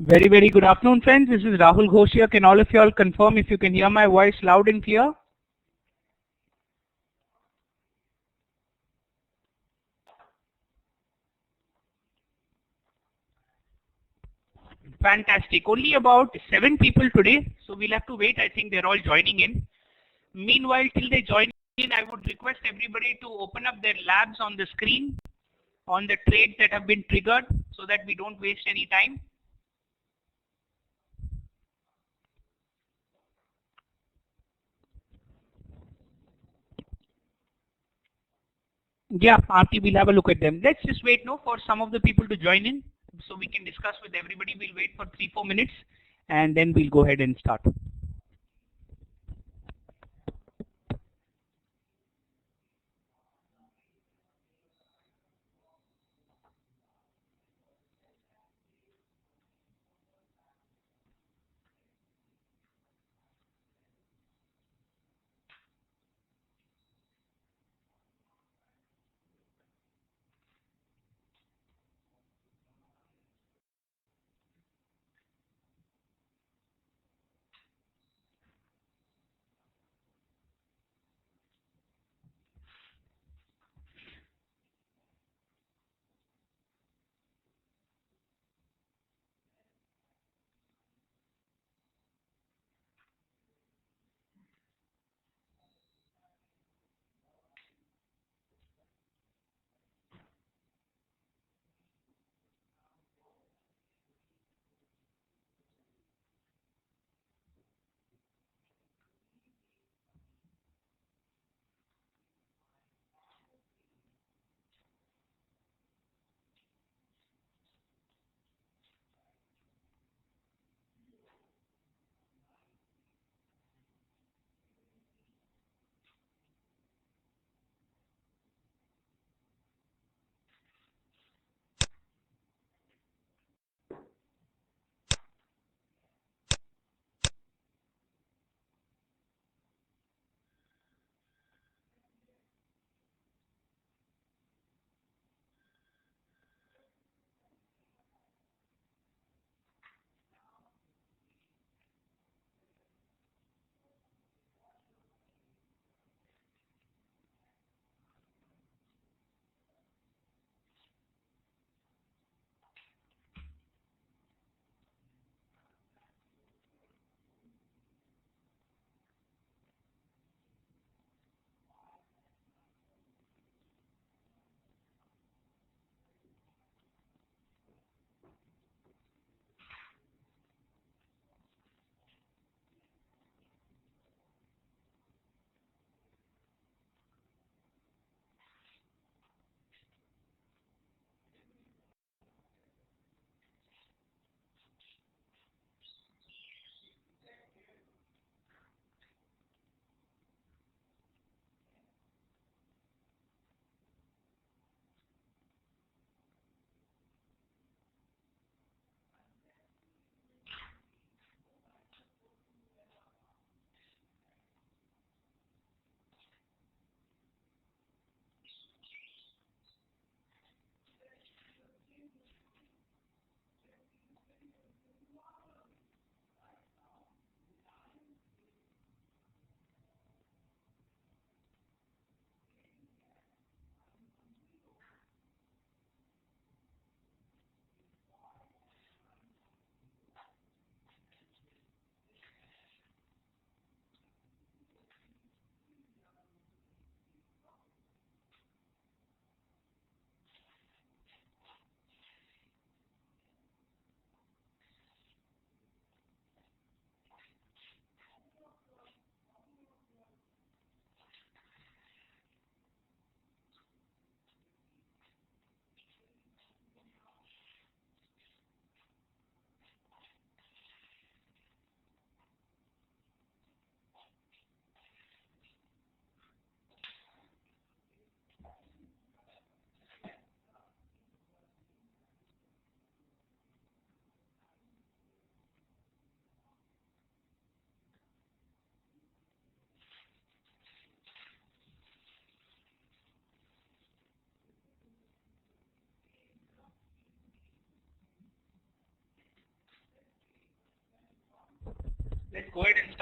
Very, very good afternoon, friends. This is Rahul Ghosh here. Can all of you all confirm if you can hear my voice loud and clear? Fantastic. Only about 7 people today, so we'll have to wait. I think they're all joining in. Meanwhile, till they join in, I would request everybody to open up their labs on the screen on the trades that have been triggered so that we don't waste any time. Yeah, Aarti, we'll have a look at them. Let's just wait no for some of the people to join in so we can discuss with everybody. We'll wait for 3-4 minutes and then we'll go ahead and start.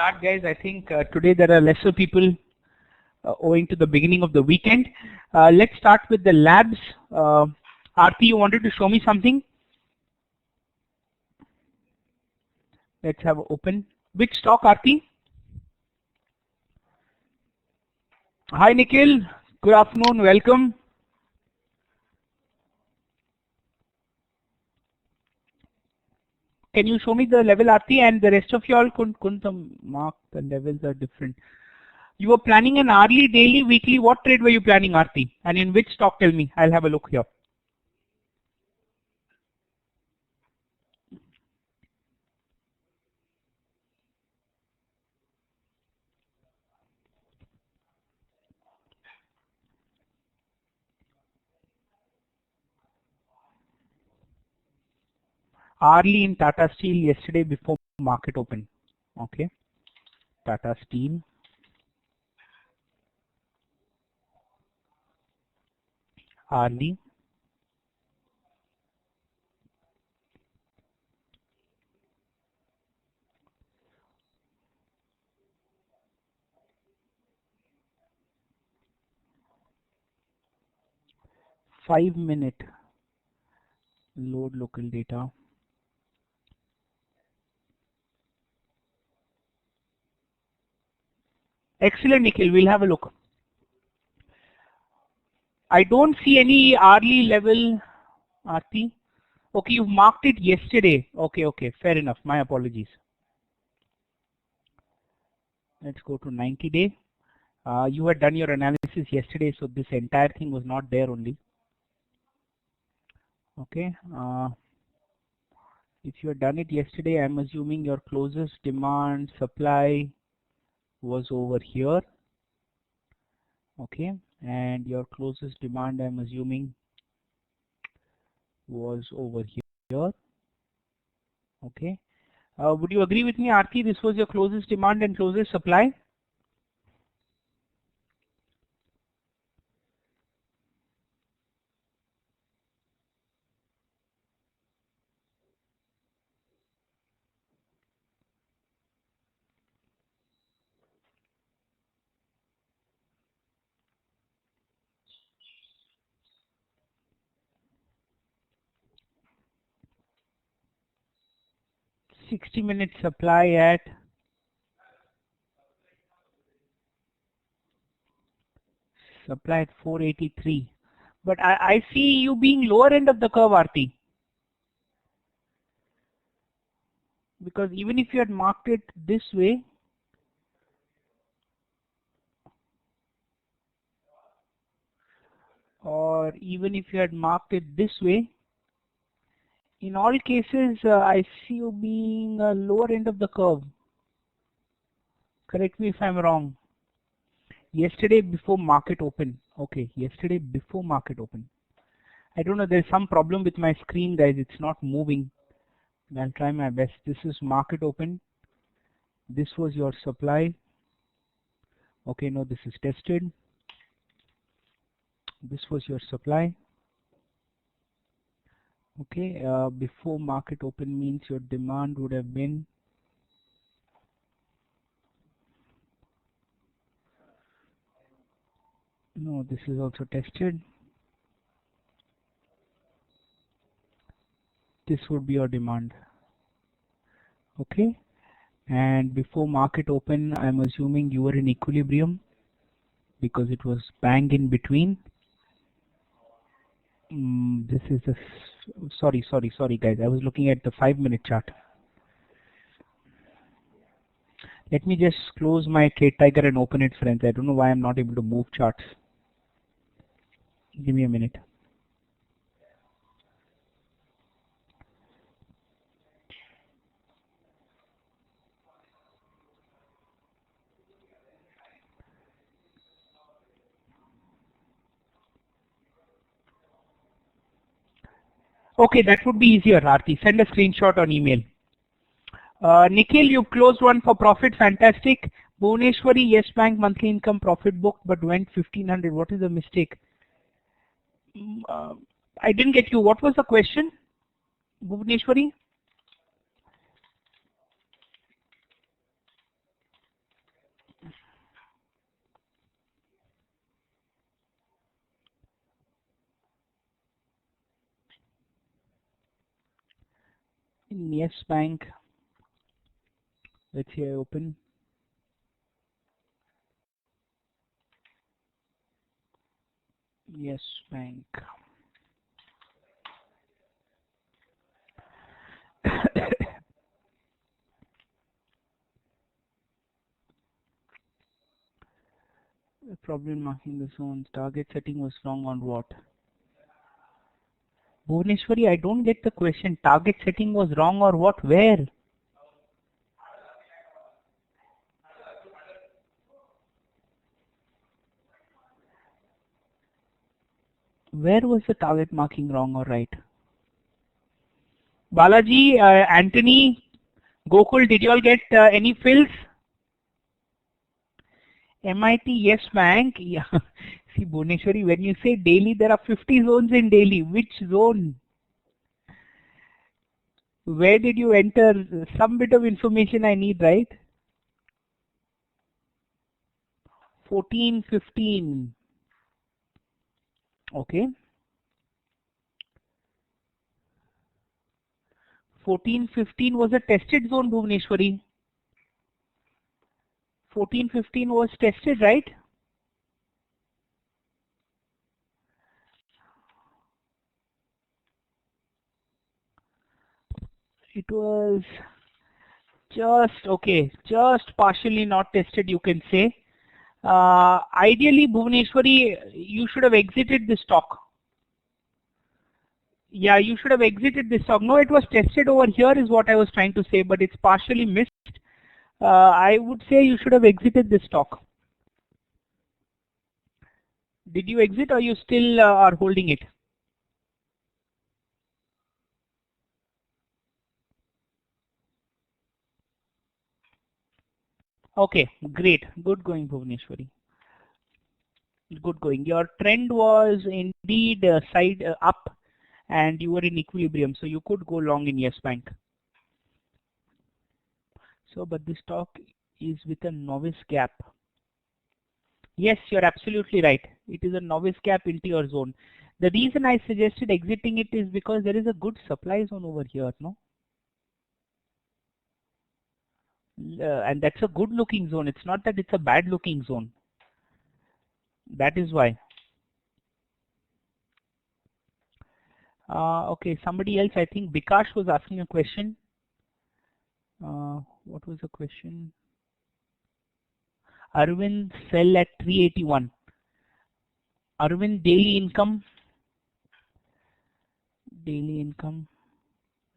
start, guys. I think today there are lesser people owing to the beginning of the weekend. Let's start with the labs. Aarti, you wanted to show me something? Let's have open. Which stock, Aarti? Hi, Nikhil. Good afternoon. Welcome. Can you show me the level, Aarti, and the rest of you all couldn't mark the levels are different. You were planning an hourly, daily, weekly. What trade were you planning, Aarti? And in which stock? Tell me. I'll have a look here. Hourly in Tata Steel yesterday before market open. Okay. Tata Steel. Hourly. Five-minute load local data. Excellent, Nikhil. We'll have a look. I don't see any hourly level, Aarti. Okay, you've marked it yesterday. Okay. Fair enough. My apologies. Let's go to 90-day. You had done your analysis yesterday, so this entire thing was not there only. Okay. If you had done it yesterday, I'm assuming your closest demand supply was over here. Okay. And your closest demand, I'm assuming, was over here. Okay. Would you agree with me, Aarti? This was your closest demand and closest supply? $60-minute supply at supply at 483. But I see you being lower end of the curve, Aarti. Because even if you had marked it this way, or even if you had marked it this way, in all cases, I see you being lower end of the curve. Correct me if I'm wrong. Yesterday before market open. Okay, yesterday before market open. I don't know, there's some problem with my screen, guys. It's not moving. I'll try my best. This is market open. This was your supply. Okay, no, this is tested. This was your supply. Okay, before market open means your demand would have been no, this is also tested. This would be your demand. Okay, and before market open, I'm assuming you were in equilibrium because it was bang in between. This is the sorry guys, I was looking at the 5-minute chart. Let me just close my Trade Tiger and open it, friends. I don't know why I'm not able to move charts. Give me a minute. Okay, that would be easier, Aarti. Send a screenshot on email. Nikhil, you've closed one for profit. Fantastic. Bhuvaneshwari, Yes Bank monthly income profit booked but went 1500. What is the mistake? I didn't get you. What was the question, Bhuvaneshwari? In Yes Bank, let's see, I open. Yes Bank. Problem marking the zones. Target setting was wrong on what? Bhuvaneshwari, I don't get the question. Target setting was wrong or what? Where? Where was the target marking wrong or right? Balaji, Anthony, Gokul, did you all get any fills? MIT Yes Bank. Yeah. See, Bhuvaneshwari, when you say Delhi, there are 50 zones in Delhi. Which zone? Where did you enter? Some bit of information I need, right? 14, 15. Okay. 14, 15 was a tested zone, Bhuvaneshwari. 14, 15 was tested, right? It was just partially not tested, you can say. Ideally, Bhuvaneshwari, you should have exited the stock. Yeah, you should have exited this stock. No, it was tested over here is what I was trying to say, but it's partially missed. I would say you should have exited this stock. Did you exit or you still are holding it? Okay, great. Good going, Bhuvaneshwari. Good going. Your trend was indeed side up and you were in equilibrium, so you could go long in Yes Bank. So, but this stock is with a novice gap. Yes, you're absolutely right. It is a novice gap into your zone. The reason I suggested exiting it is because there is a good supply zone over here, no? And that's a good looking zone. It's not that it's a bad looking zone. That is why. Okay, somebody else, I think Bikash was asking a question. What was the question? Arvind sell at 381. Arvind, daily income,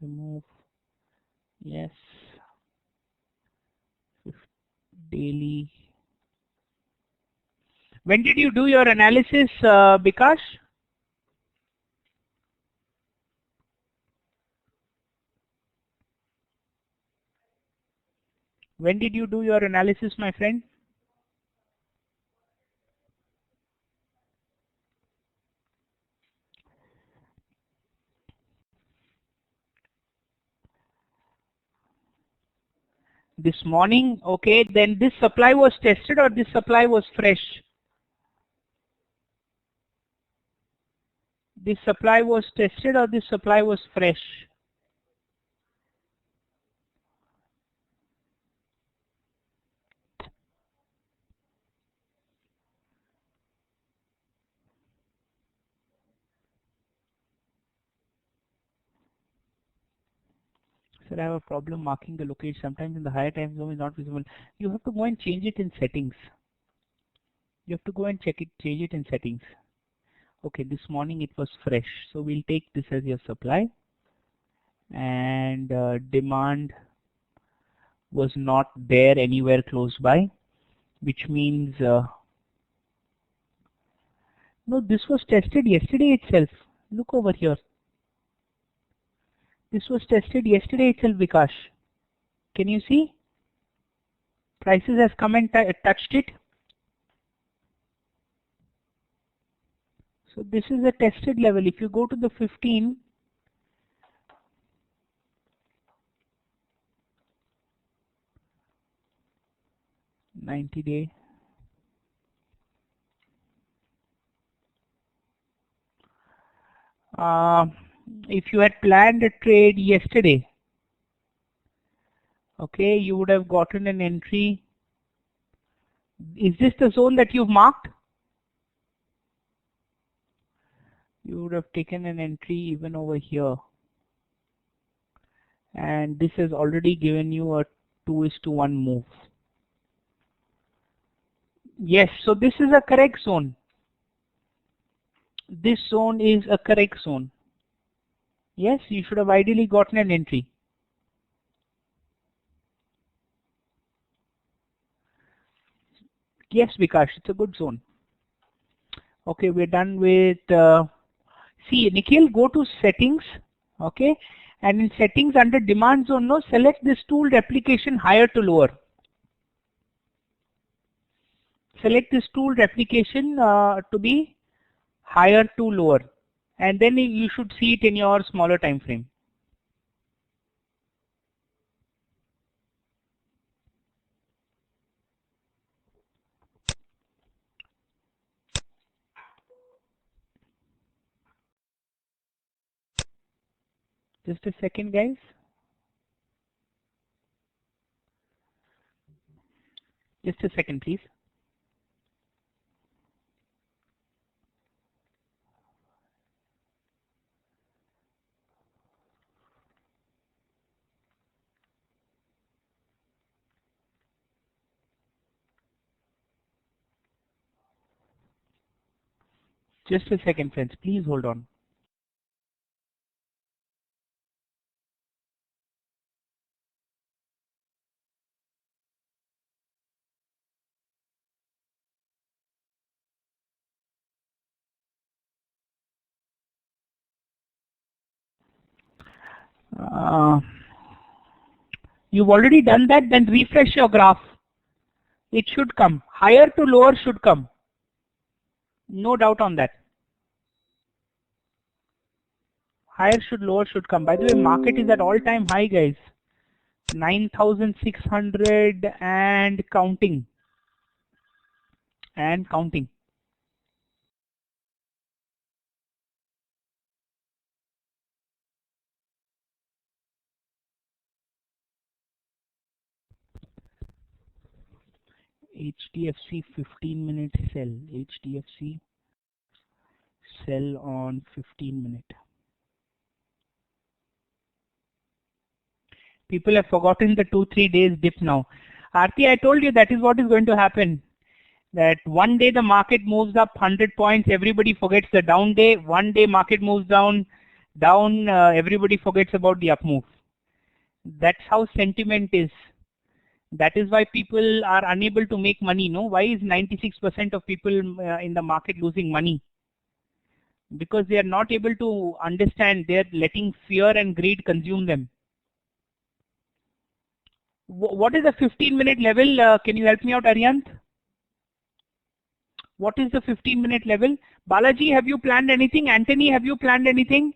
remove, yes, daily. When did you do your analysis, Bikash? When did you do your analysis, my friend? This morning. Okay, then this supply was tested or this supply was fresh? This supply was tested or this supply was fresh? Sir, I have a problem marking the location. Sometimes in the higher time zone is not visible. You have to go and change it in settings. You have to go and change it in settings. Okay, this morning it was fresh. So we'll take this as your supply. And demand was not there anywhere close by, which means no, this was tested yesterday itself. Look over here. This was tested yesterday itself, Vikash. Can you see? Prices has come and touched it. So this is a tested level. If you go to the 15, day. If you had planned a trade yesterday, Okay, you would have gotten an entry. Is this the zone that you've marked? You would have taken an entry even over here. And this has already given you a 2:1 move. Yes, so this is a correct zone. This zone is a correct zone. Yes, you should have ideally gotten an entry. Yes, Vikash, it's a good zone. Okay, we're done with, see, Nikhil, go to settings, okay, and in settings under demand zone, no, select this tool replication higher to lower. Select this tool replication to be higher to lower, and then you should see it in your smaller time frame. Just a second, guys. Just a second, please. Just a second, friends. Please hold on. You've already done that, then refresh your graph. It should come. Higher to lower should come. No doubt on that. Higher should, lower should come. By the way, market is at all-time high, guys. 9,600 and counting. And counting. HDFC 15-minute sell. HDFC sell on 15-minute. People have forgotten the 2-3 days dip now. Aarti, I told you that is what is going to happen. That one day the market moves up 100 points, everybody forgets the down day. One day market moves down, everybody forgets about the up move. That's how sentiment is. That is why people are unable to make money. No, why is 96% of people in the market losing money? Because they are not able to understand. They are letting fear and greed consume them. What is the 15-minute level? Can you help me out, Aryant? What is the 15-minute level? Balaji, have you planned anything? Anthony, have you planned anything?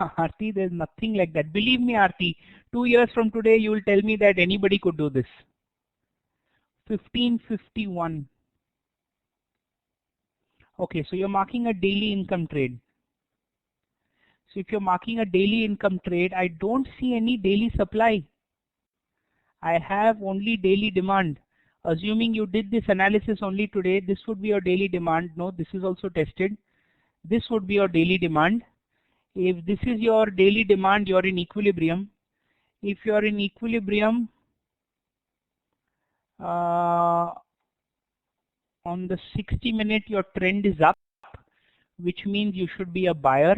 Aarti, there's nothing like that. Believe me, Aarti, 2 years from today, you will tell me that anybody could do this. 1551. Okay, so you're marking a daily income trade. So if you're marking a daily income trade, I don't see any daily supply. I have only daily demand. Assuming you did this analysis only today, this would be your daily demand. No, this is also tested. This would be your daily demand. If this is your daily demand, you're in equilibrium. If you're in equilibrium, on the 60-minute, your trend is up, which means you should be a buyer.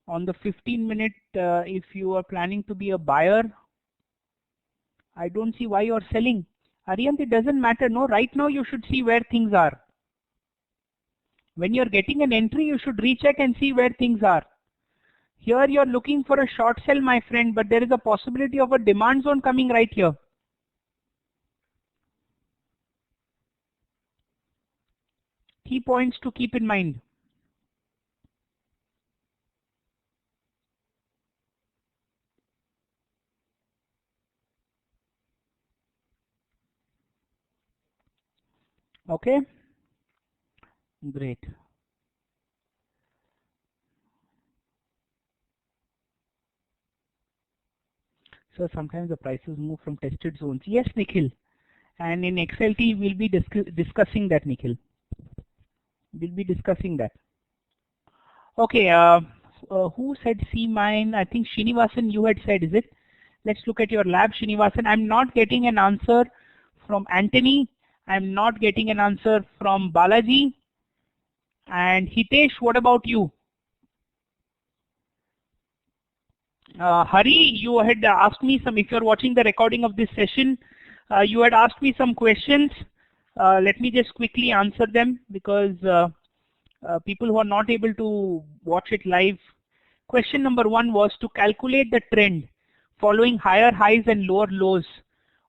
On the 15-minute, if you are planning to be a buyer, I don't see why you're selling. Aryant, it doesn't matter. No, right now you should see where things are. When you're getting an entry, you should recheck and see where things are. Here you're looking for a short sell, my friend, but there is a possibility of a demand zone coming right here. Key points to keep in mind. Okay, great. So sometimes the prices move from tested zones. Yes, Nikhil. And in XLT, we'll be discussing that, Nikhil. We'll be discussing that. Okay, who said C mine? I think Srinivasan, you had said, is it? Let's look at your lab, Srinivasan. I'm not getting an answer from Anthony. I'm not getting an answer from Balaji. And Hitesh, what about you? Hari, you had asked me some, if you're watching the recording of this session, you had asked me some questions. Let me just quickly answer them because people who are not able to watch it live. Question number 1 was to calculate the trend following higher highs and lower lows,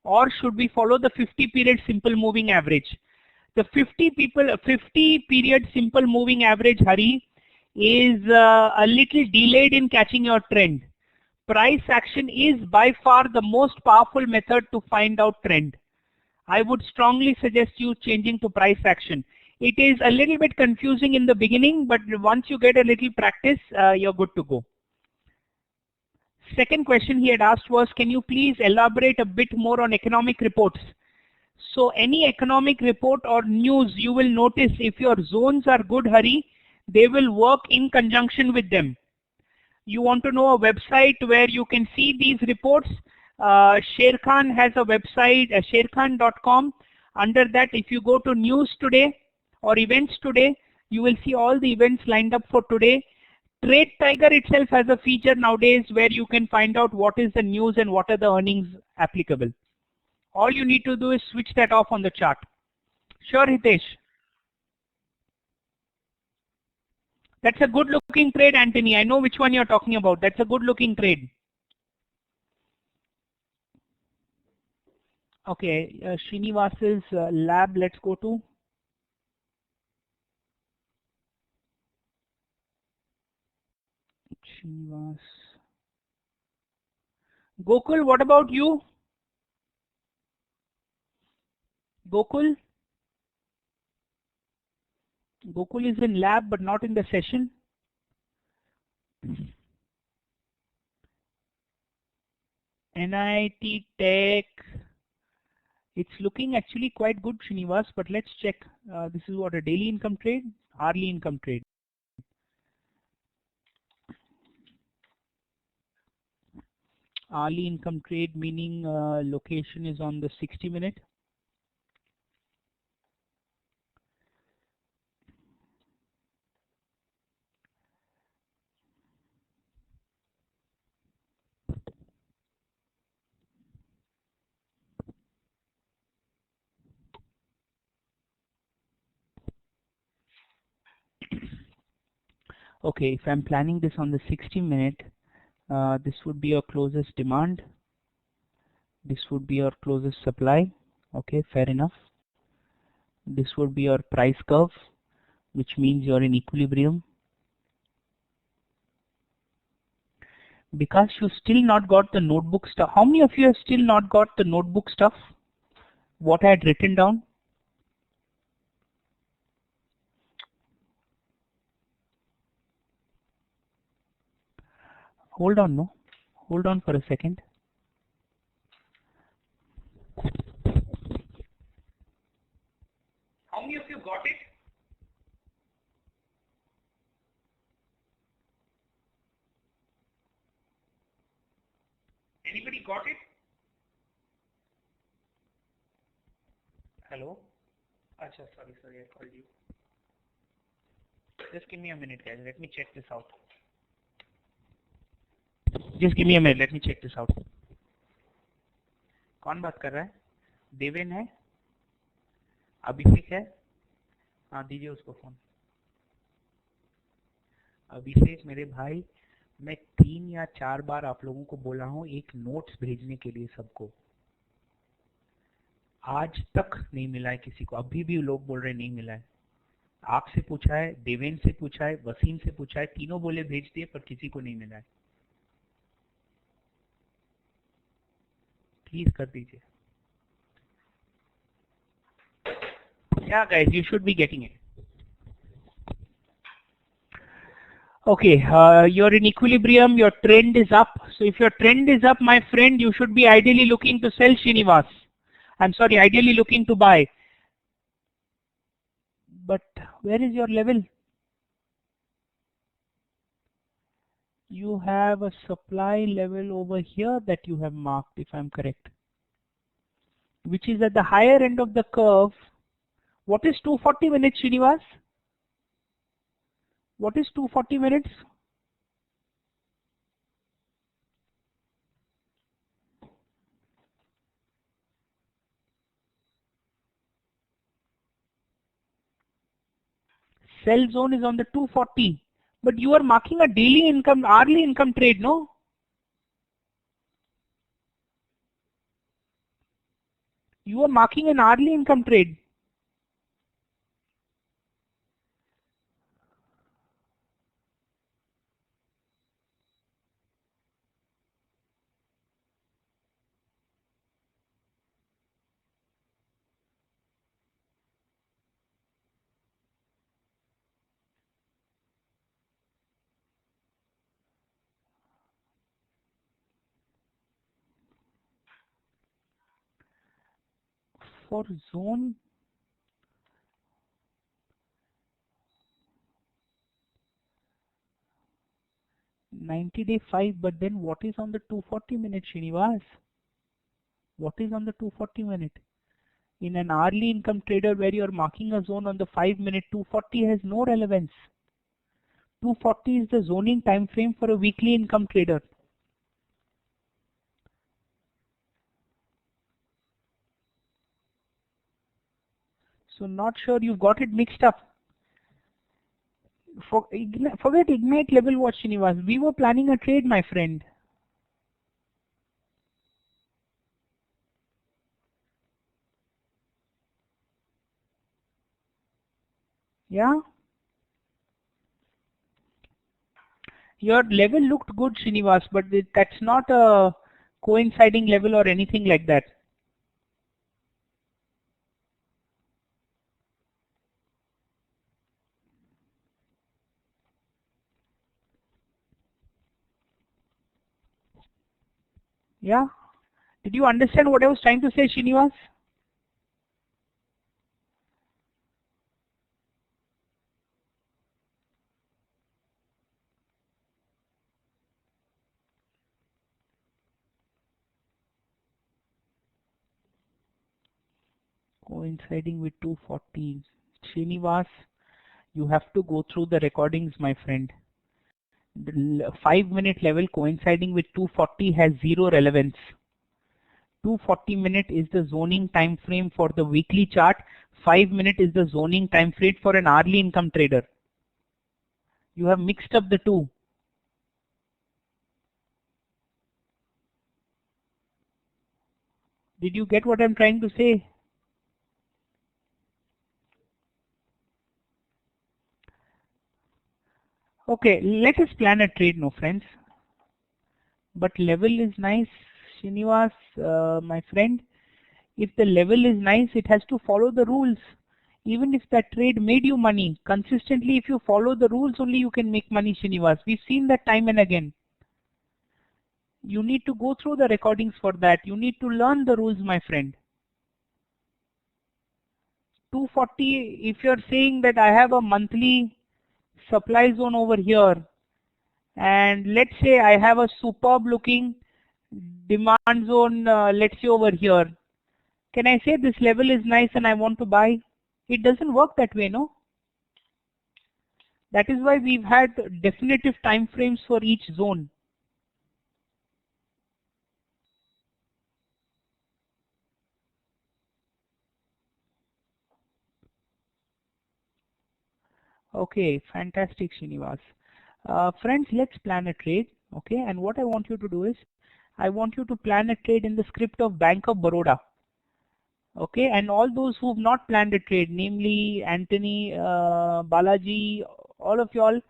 or should we follow the 50 period simple moving average? The 50 period simple moving average, Hari, is a little delayed in catching your trend. Price action is by far the most powerful method to find out trend. I would strongly suggest you changing to price action. It is a little bit confusing in the beginning, but once you get a little practice, you're good to go. Second question he had asked was, can you please elaborate a bit more on economic reports? So any economic report or news, you will notice if your zones are good, Hari, they will work in conjunction with them. You want to know a website where you can see these reports? Sharekhan has a website, sharekhan.com. Under that, if you go to news today or events today, you will see all the events lined up for today. Trade Tiger itself has a feature nowadays where you can find out what is the news and what are the earnings applicable. All you need to do is switch that off on the chart. Sure, Hitesh. That's a good looking trade, Anthony. I know which one you're talking about. That's a good looking trade. Okay, Srinivas's lab, let's go to. Srinivas. Gokul, what about you? Gokul? Gokul is in lab but not in the session. NIT Tech. It's looking actually quite good, Srinivas, but let's check. This is what, a daily income trade? Hourly income trade. Hourly income trade meaning location is on the 60-minute. Okay, if I'm planning this on the 60-minute, this would be your closest demand. This would be your closest supply. Okay, fair enough. This would be your price curve, which means you're in equilibrium. Because you still not got the notebook stuff. How many of you have still not got the notebook stuff? What I had written down? Hold on, no. Hold on for a second. How many of you got it? Anybody got it? Hello? Achha, sorry, I called you. Just give me a minute, guys. Let me check this out. Just give me a minute. Let me check this out. कौन बात कर रहा है? देवेन है? अभिषेक है? हाँ, दीजिए उसको फोन. अभिषेक मेरे भाई, मैं 3 या 4 बार आप लोगों को बोला हूँ एक नोट्स भेजने के लिए सबको. आज तक नहीं मिला है किसी को. अभी भी लोग बोल रहे नहीं मिला है. आपसे पूछा है, देवेन से पूछा है, वसीम से पूछा है, तीनों बोले भेज दिए पर किसी को नहीं मिला है. प्लीज कर दीजिए. Yeah, guys, you should be getting it. Okay, you're in equilibrium, your trend is up. So if your trend is up, my friend, you should be ideally looking to sell, Srinivas. I'm sorry, ideally looking to buy. But where is your level? You have a supply level over here that you have marked, if I'm correct, which is at the higher end of the curve. What is 240 minutes, Srinivas? What is 240 minutes? Sell zone is on the 240, but you are marking a daily income, hourly income trade, no? You are marking an hourly income trade. For zone, $90-day 5, but then what is on the 240 minute, Srinivas? What is on the 240 minute? In an hourly income trader where you are marking a zone on the 5 minute, 240 has no relevance. 240 is the zoning time frame for a weekly income trader. So not sure, you've got it mixed up. Forget Ignite level watch, Srinivas. We were planning a trade, my friend. Yeah? Your level looked good, Srinivas, but that's not a coinciding level or anything like that. Yeah? Did you understand what I was trying to say, Srinivas? Coinciding with 240. Srinivas, you have to go through the recordings, my friend. The 5 minute level coinciding with 240 has zero relevance. 240 minute is the zoning time frame for the weekly chart. 5 minute is the zoning time frame for an hourly income trader. You have mixed up the two. Did you get what I'm trying to say? Okay, let us plan a trade, no friends. But level is nice, Srinivas, my friend. If the level is nice, it has to follow the rules. Even if that trade made you money, consistently if you follow the rules only you can make money, Srinivas. We've seen that time and again. You need to go through the recordings for that. You need to learn the rules, my friend. 240, if you're saying that I have a monthly supply zone over here, and let's say I have a superb looking demand zone, let's say over here. Can I say this level is nice and I want to buy? It doesn't work that way, no? That is why we've had definitive time frames for each zone. Okay, fantastic, Srinivas. Friends, let's plan a trade. Okay, and what I want you to do is, I want you to plan a trade in the script of Bank of Baroda. Okay, and all those who've not planned a trade, namely Anthony, Balaji, all of y'all,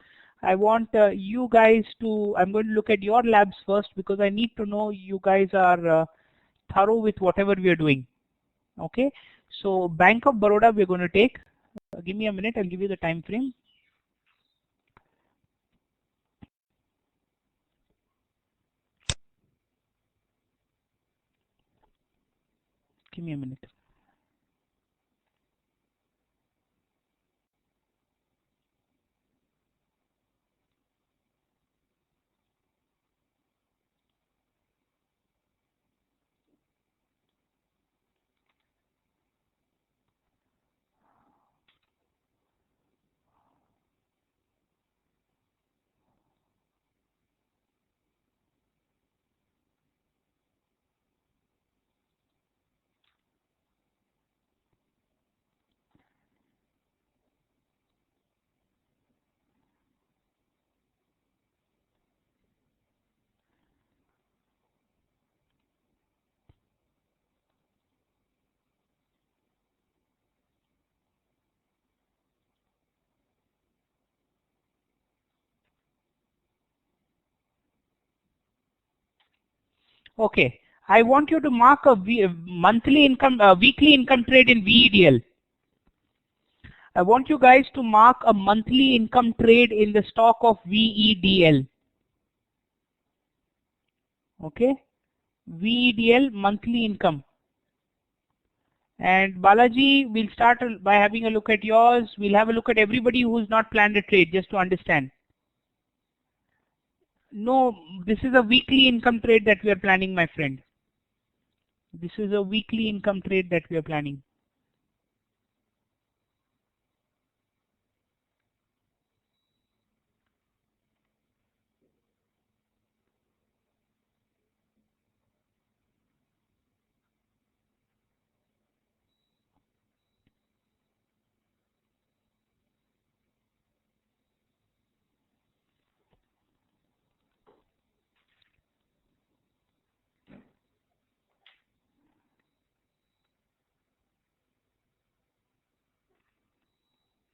I want you guys to, I'm going to look at your labs first because I need to know you guys are thorough with whatever we are doing. Okay, so Bank of Baroda we're going to take. Give me a minute, I'll give you the time frame. Give me a minute. Okay. I want you to mark a monthly income, weekly income trade in VEDL. I want you guys to mark a monthly income trade in the stock of VEDL. Okay. VEDL monthly income. And Balaji, we'll start by having a look at yours. We'll have a look at everybody who's not planned a trade just to understand. No, this is a weekly income trade that we are planning, my friend. This is a weekly income trade that we are planning.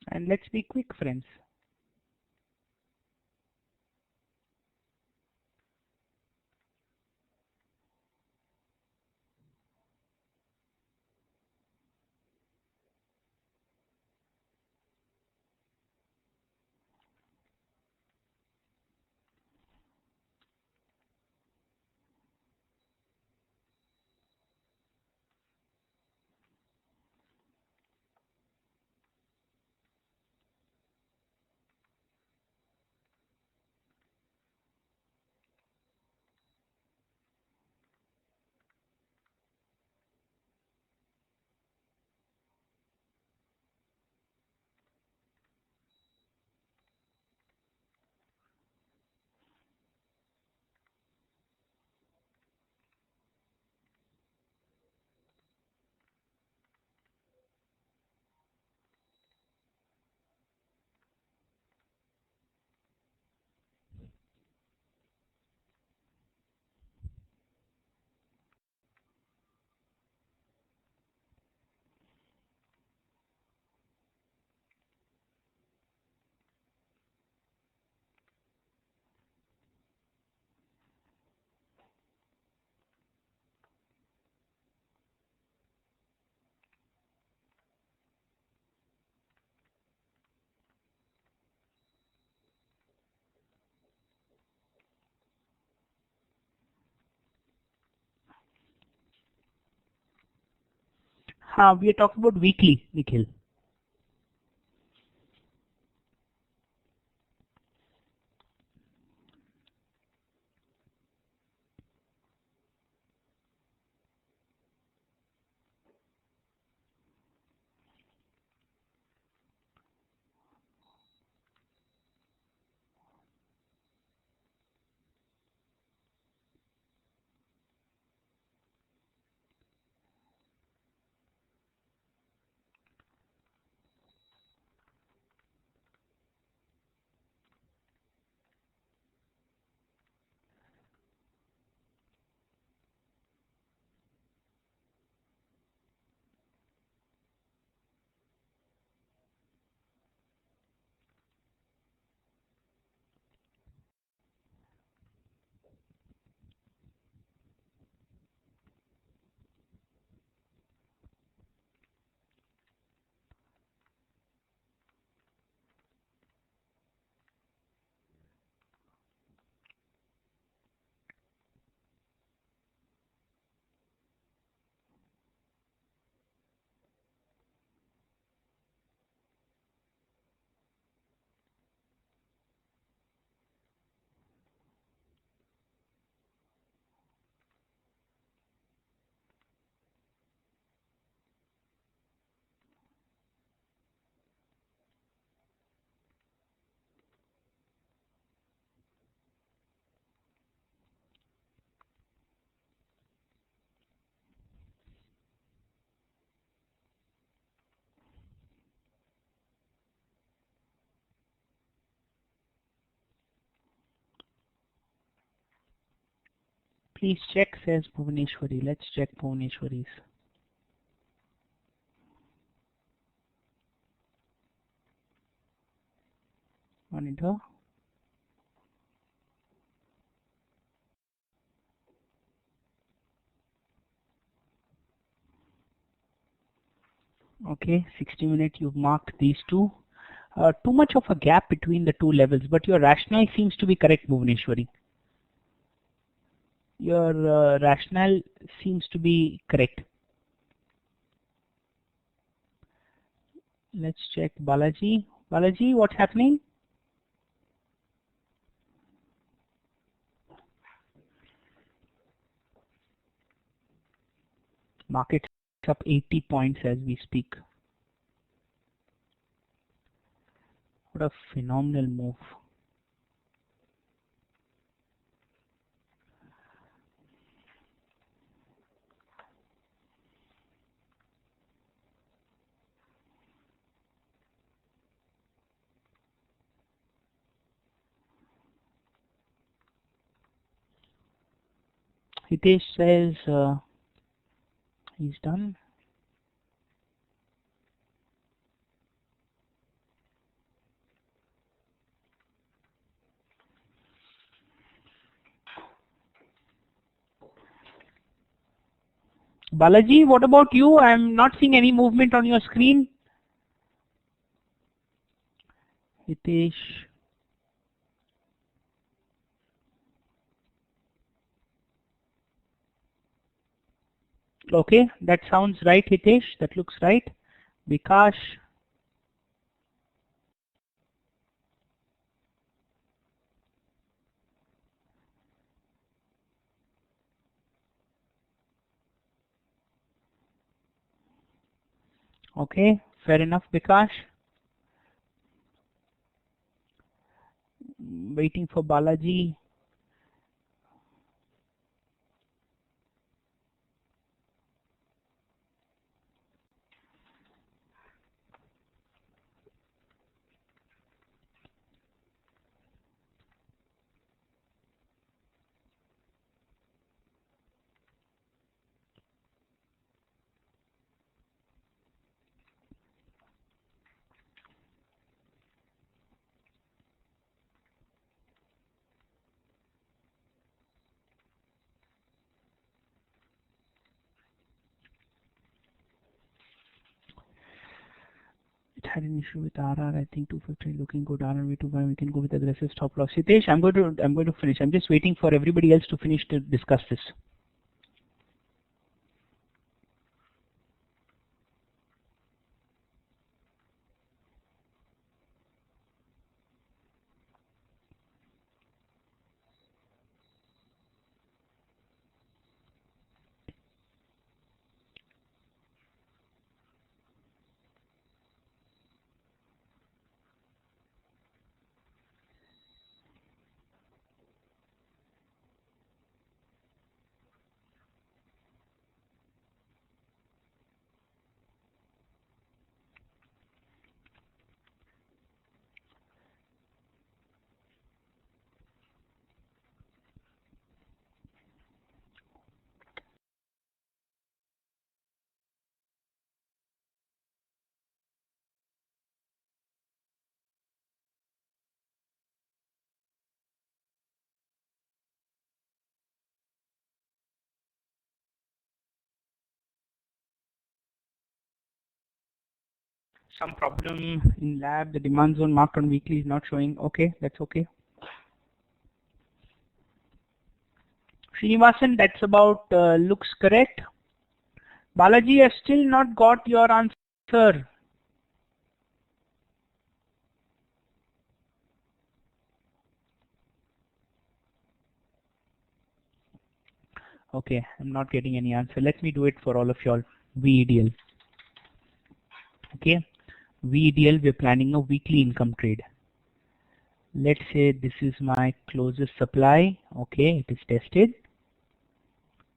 And let's be quick, friends. We are talking about weekly, Nikhil. Please check, says Bhuvaneshwari. Let's check Bhuvaneshwari's. Monitor. Okay, 60 minutes, you've marked these two. Too much of a gap between the two levels, but your rationale seems to be correct, Bhuvaneshwari. Your rationale seems to be correct. Let's check Balaji. Balaji, what's happening? Market's up 80 points as we speak. What a phenomenal move. Hitesh says he's done. Balaji, what about you? I'm not seeing any movement on your screen. Hitesh. Okay, that sounds right, Hitesh. That looks right. Vikash. Okay, fair enough, Vikash. Waiting for Balaji. It had an issue with RR. I think 250 looking good. RR V25. We can go with aggressive stop loss. Hitesh, I'm going to finish. I'm just waiting for everybody else to finish to discuss this. Some problem in lab. The demand zone marked on weekly is not showing. Okay, that's okay. Srinivasan, that's about looks correct. Balaji, has still not got your answer. Okay, I'm not getting any answer. Let me do it for all of y'all. VEDL. Okay, VEDL, we're planning a weekly income trade. Let's say this is my closest supply. Okay, it is tested.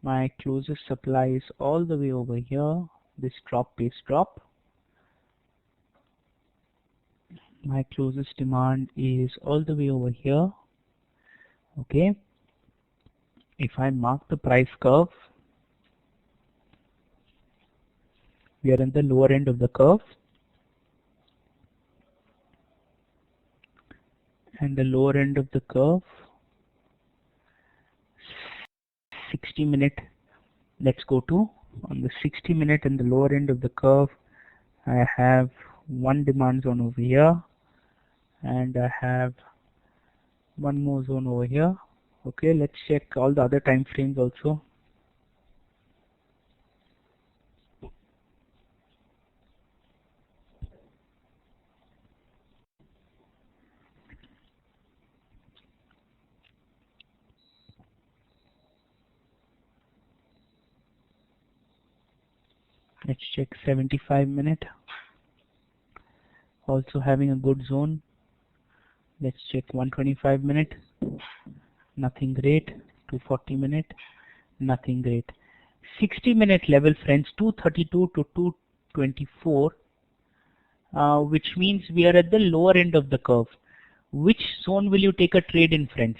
My closest supply is all the way over here. This drop, base drop. My closest demand is all the way over here. Okay. If I mark the price curve, we are in the lower end of the curve, and the lower end of the curve, 60-minute. Let's go to on the 60-minute and the lower end of the curve. I have one demand zone over here, and I have one more zone over here. Okay, let's check all the other time frames also. Let's check 75-minute. Also having a good zone. Let's check 125-minute. Nothing great. 240-minute. Nothing great. 60-minute level, friends, 232 to 224, which means we are at the lower end of the curve. Which zone will you take a trade in, friends?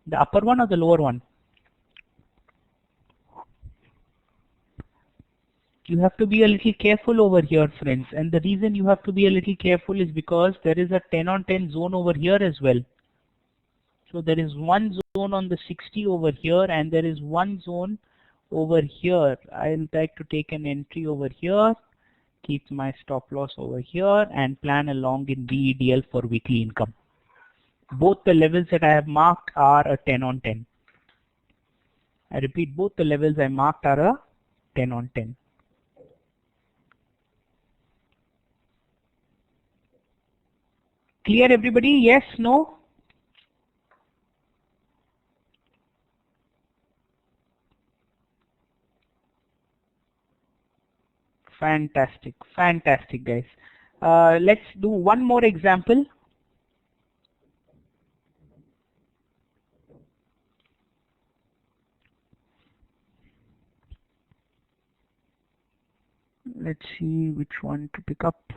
The upper one or the lower one? You have to be a little careful over here, friends. And the reason you have to be a little careful is because there is a 10 on 10 zone over here as well. So there is one zone on the 60 over here, and there is one zone over here. I'll like to take an entry over here, keep my stop loss over here, and plan along in BEDL for weekly income. Both the levels that I have marked are a 10 on 10. I repeat, both the levels I marked are a 10 on 10. Clear, everybody? Yes, no? Fantastic, fantastic, guys. Let's do one more example. Let's see which one to pick up.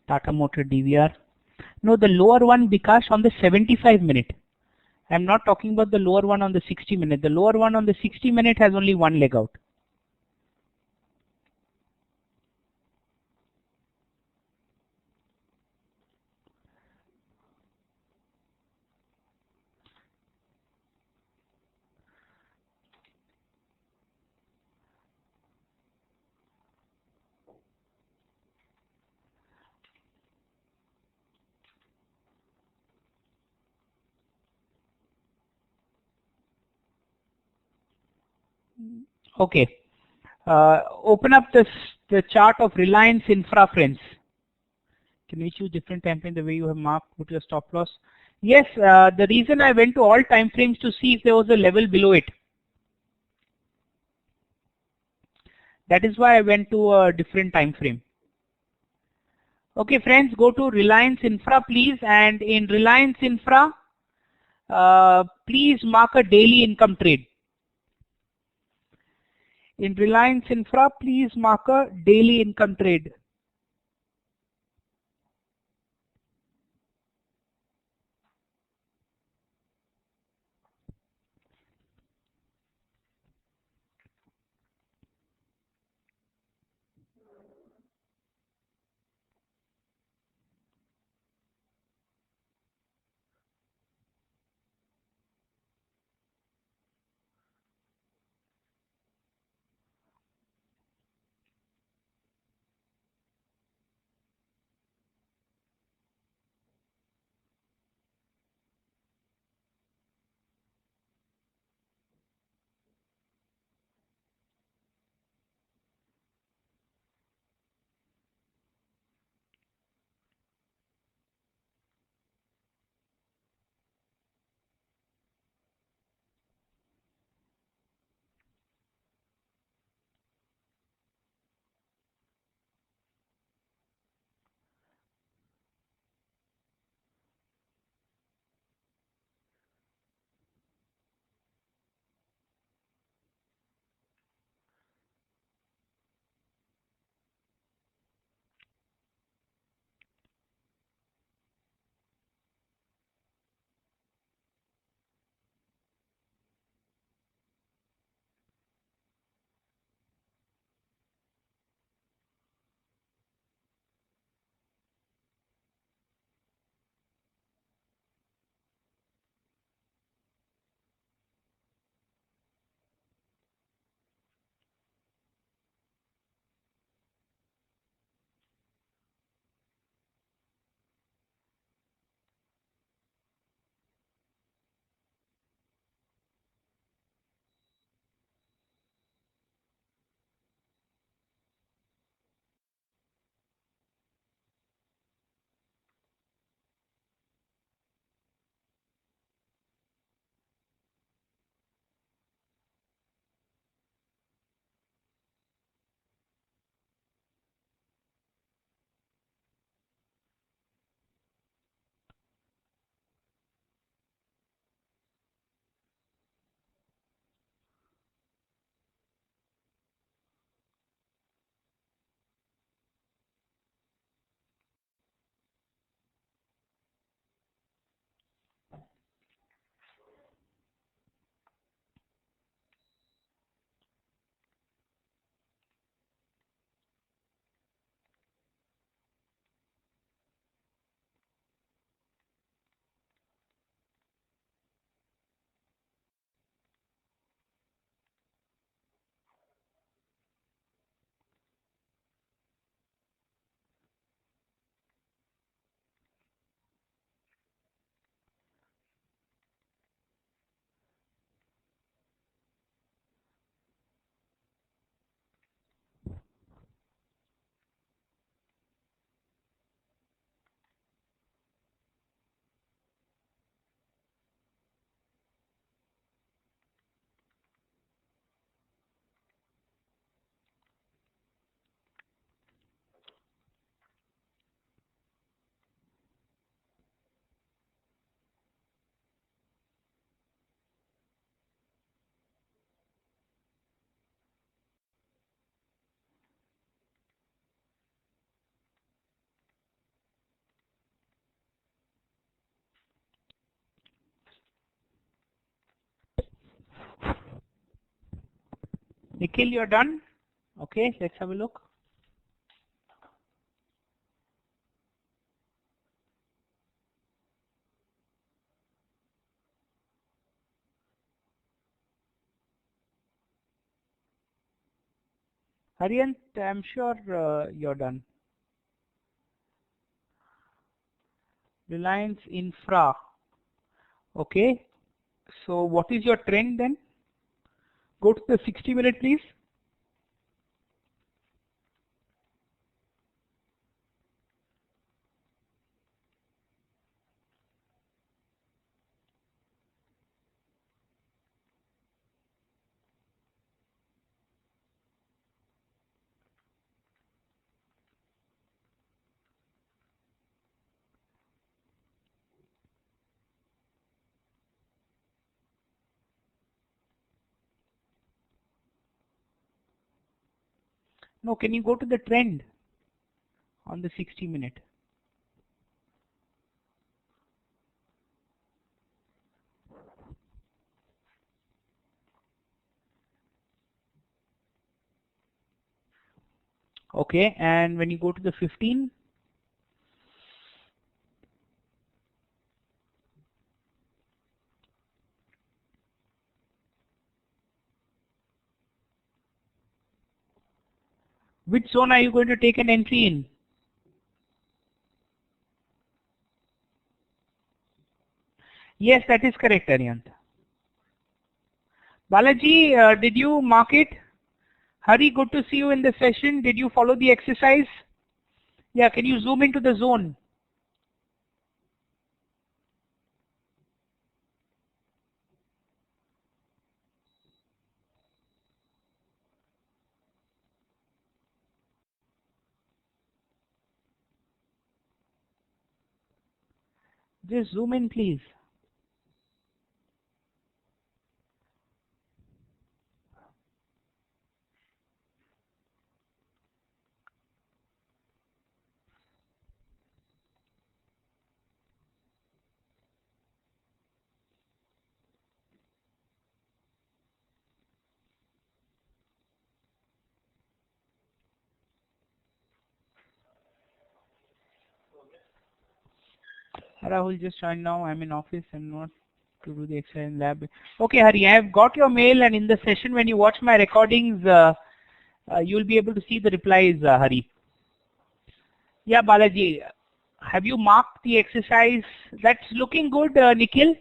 Tata Motor DVR. No, the lower one, Bikash, on the 75-minute. I'm not talking about the lower one on the 60-minute. The lower one on the 60-minute has only one leg out. Okay. Open up the chart of Reliance Infra, friends. Can we choose different time frame the way you have marked, put your stop loss? Yes, the reason I went to all time frames to see if there was a level below it. That is why I went to a different time frame. Okay, friends, go to Reliance Infra, please. And in Reliance Infra, please mark a daily income trade. In Reliance Infra, please mark a daily income trade. Nikhil, you're done? Okay, let's have a look. Haryant, I'm sure you're done. Reliance Infra. Okay, so what is your trend then? Go to the 60-minute, please. No, can you go to the trend on the 60-minute? Okay, and when you go to the 15, which zone are you going to take an entry in? Yes, that is correct, Aryant. Balaji, did you mark it? Hari, good to see you in the session. Did you follow the exercise? Yeah, can you zoom into the zone? Just zoom in, please. Rahul just joined now. I'm in office and not to do the exercise in lab. Okay, Hari, I have got your mail, and in the session when you watch my recordings, you'll be able to see the replies, Hari. Yeah, Balaji, have you marked the exercise? That's looking good, Nikhil.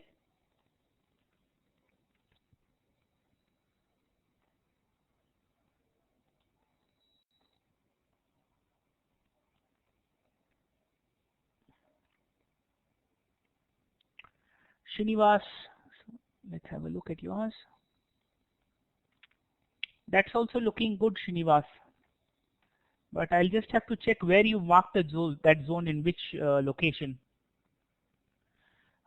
Srinivas, let's have a look at yours. That's also looking good, Srinivas. But I'll just have to check where you marked the zone, that zone in which location.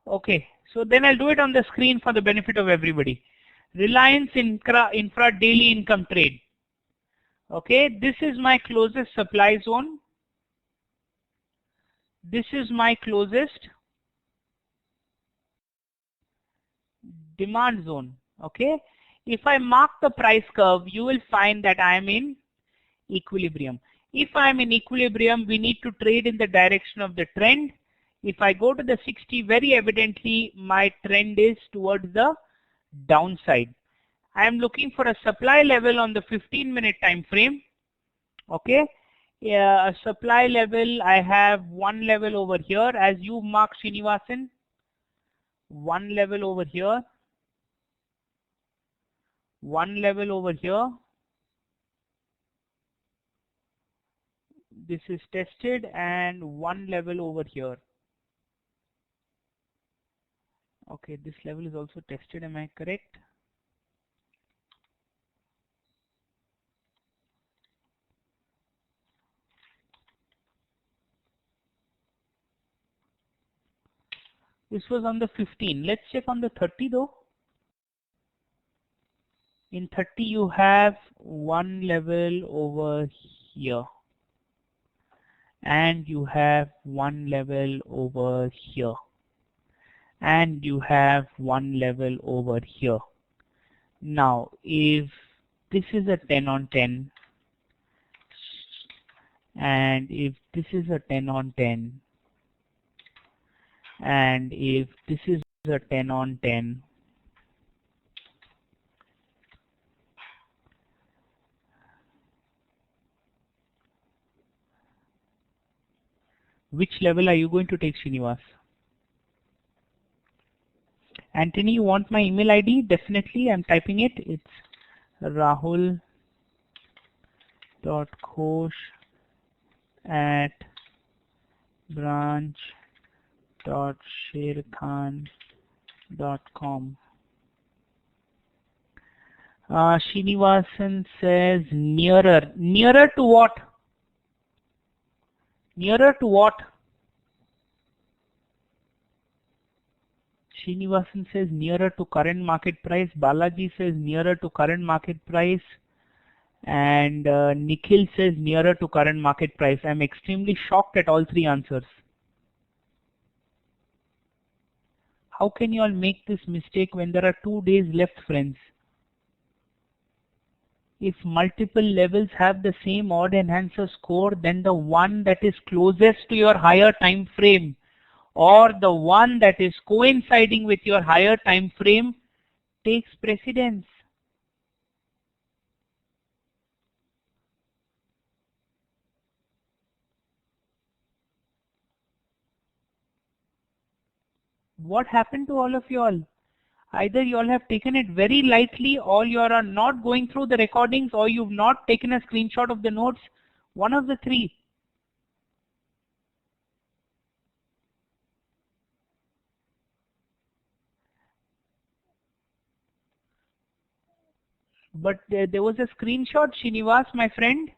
Okay, so then I'll do it on the screen for the benefit of everybody. Reliance Infra daily income trade. Okay, this is my closest supply zone. This is my closest demand zone. Okay, if I mark the price curve, you will find that I am in equilibrium. If I am in equilibrium, we need to trade in the direction of the trend. If I go to the 60, very evidently my trend is towards the downside. I am looking for a supply level on the 15-minute time frame. Okay, yeah, a supply level, I have one level over here as you marked, Srinivasan. One level over here. One level over here. This is tested, and one level over here. Okay, this level is also tested, am I correct? This was on the 15. Let's check on the 30 though. In 30 you have one level over here. And you have one level over here. And you have one level over here. Now, if this is a 10 on 10, and if this is a 10 on 10, and if this is a 10 on 10, which level are you going to take, Srinivas? Anthony, you want my email ID? Definitely, I'm typing it. It's rahul.khosh@branch.sherkhan.com. Srinivasan says nearer. Nearer to what? Nearer to what? Srinivasan says nearer to current market price. Balaji says nearer to current market price. And Nikhil says nearer to current market price. I'm extremely shocked at all three answers. How can you all make this mistake when there are 2 days left, friends? If multiple levels have the same odd enhancer score, then the one that is closest to your higher time frame or the one that is coinciding with your higher time frame takes precedence. What happened to all of you all? Either you all have taken it very lightly, or you are not going through the recordings, or you've not taken a screenshot of the notes. One of the three. But there was a screenshot, Srinivas, my friend,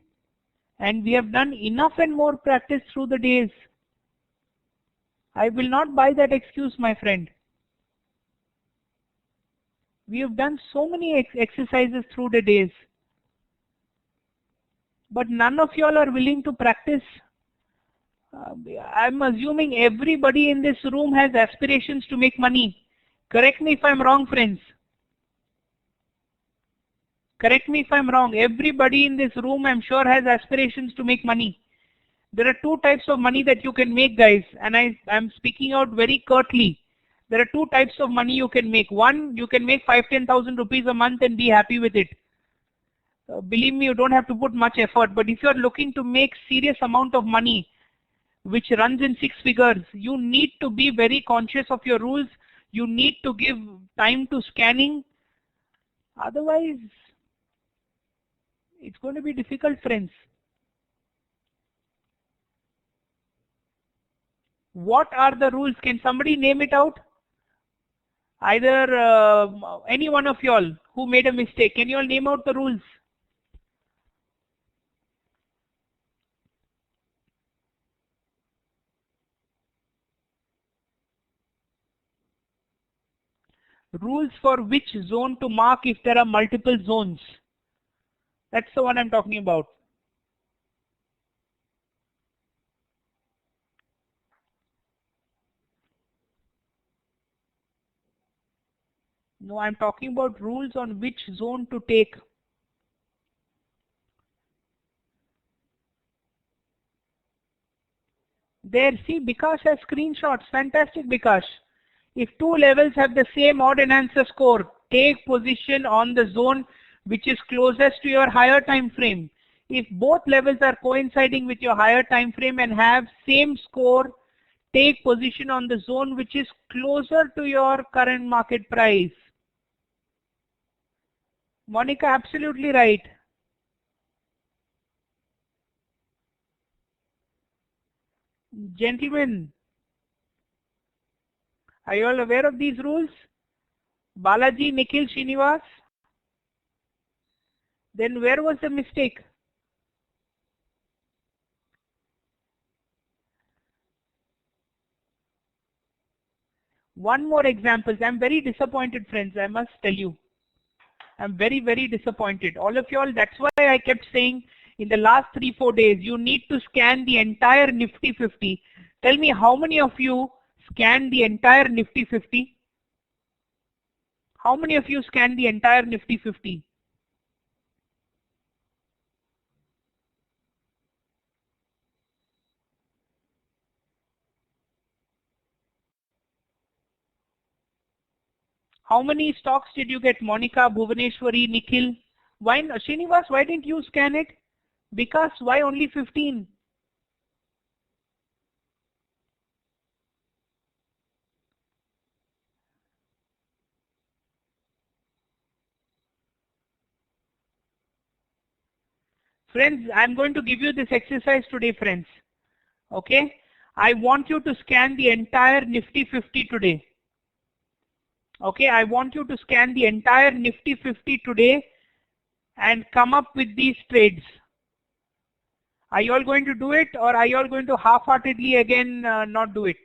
and we have done enough and more practice through the days. I will not buy that excuse, my friend. We have done so many exercises through the days. But none of you all are willing to practice. I'm assuming everybody in this room has aspirations to make money. Correct me if I'm wrong, friends. Correct me if I'm wrong. Everybody in this room, I'm sure, has aspirations to make money. There are 2 types of money that you can make, guys, and I'm speaking out very curtly. There are 2 types of money you can make. One, you can make 5,000-10,000 rupees a month and be happy with it. Believe me, you don't have to put much effort. But if you are looking to make serious amount of money, which runs in 6 figures, you need to be very conscious of your rules. You need to give time to scanning. Otherwise, it's going to be difficult, friends. What are the rules? Can somebody name it out? Either any one of you all who made a mistake, can you all name out the rules? Rules for which zone to mark if there are multiple zones. That's the one I'm talking about. No, I'm talking about rules on which zone to take. There, see, Bikash has screenshots. Fantastic, Bikash. If 2 levels have the same odd enhancer score, take position on the zone which is closest to your higher time frame. If both levels are coinciding with your higher time frame and have same score, take position on the zone which is closer to your current market price. Monica, absolutely right. Gentlemen, are you all aware of these rules? Balaji, Nikhil, Srinivas? Then where was the mistake? One more example. I'm very disappointed, friends. I must tell you. I'm very, very disappointed. All of you all, that's why I kept saying in the last 3-4 days, you need to scan the entire Nifty 50. Tell me how many of you scanned the entire Nifty 50? How many of you scanned the entire Nifty 50? How many stocks did you get? Monica, Bhuvaneshwari, Nikhil? Why, Srinivas, why didn't you scan it? Because why only 15? Friends, I'm going to give you this exercise today, friends. Okay? I want you to scan the entire Nifty 50 today. Okay, I want you to scan the entire Nifty 50 today and come up with these trades. Are you all going to do it, or are you all going to half-heartedly again not do it?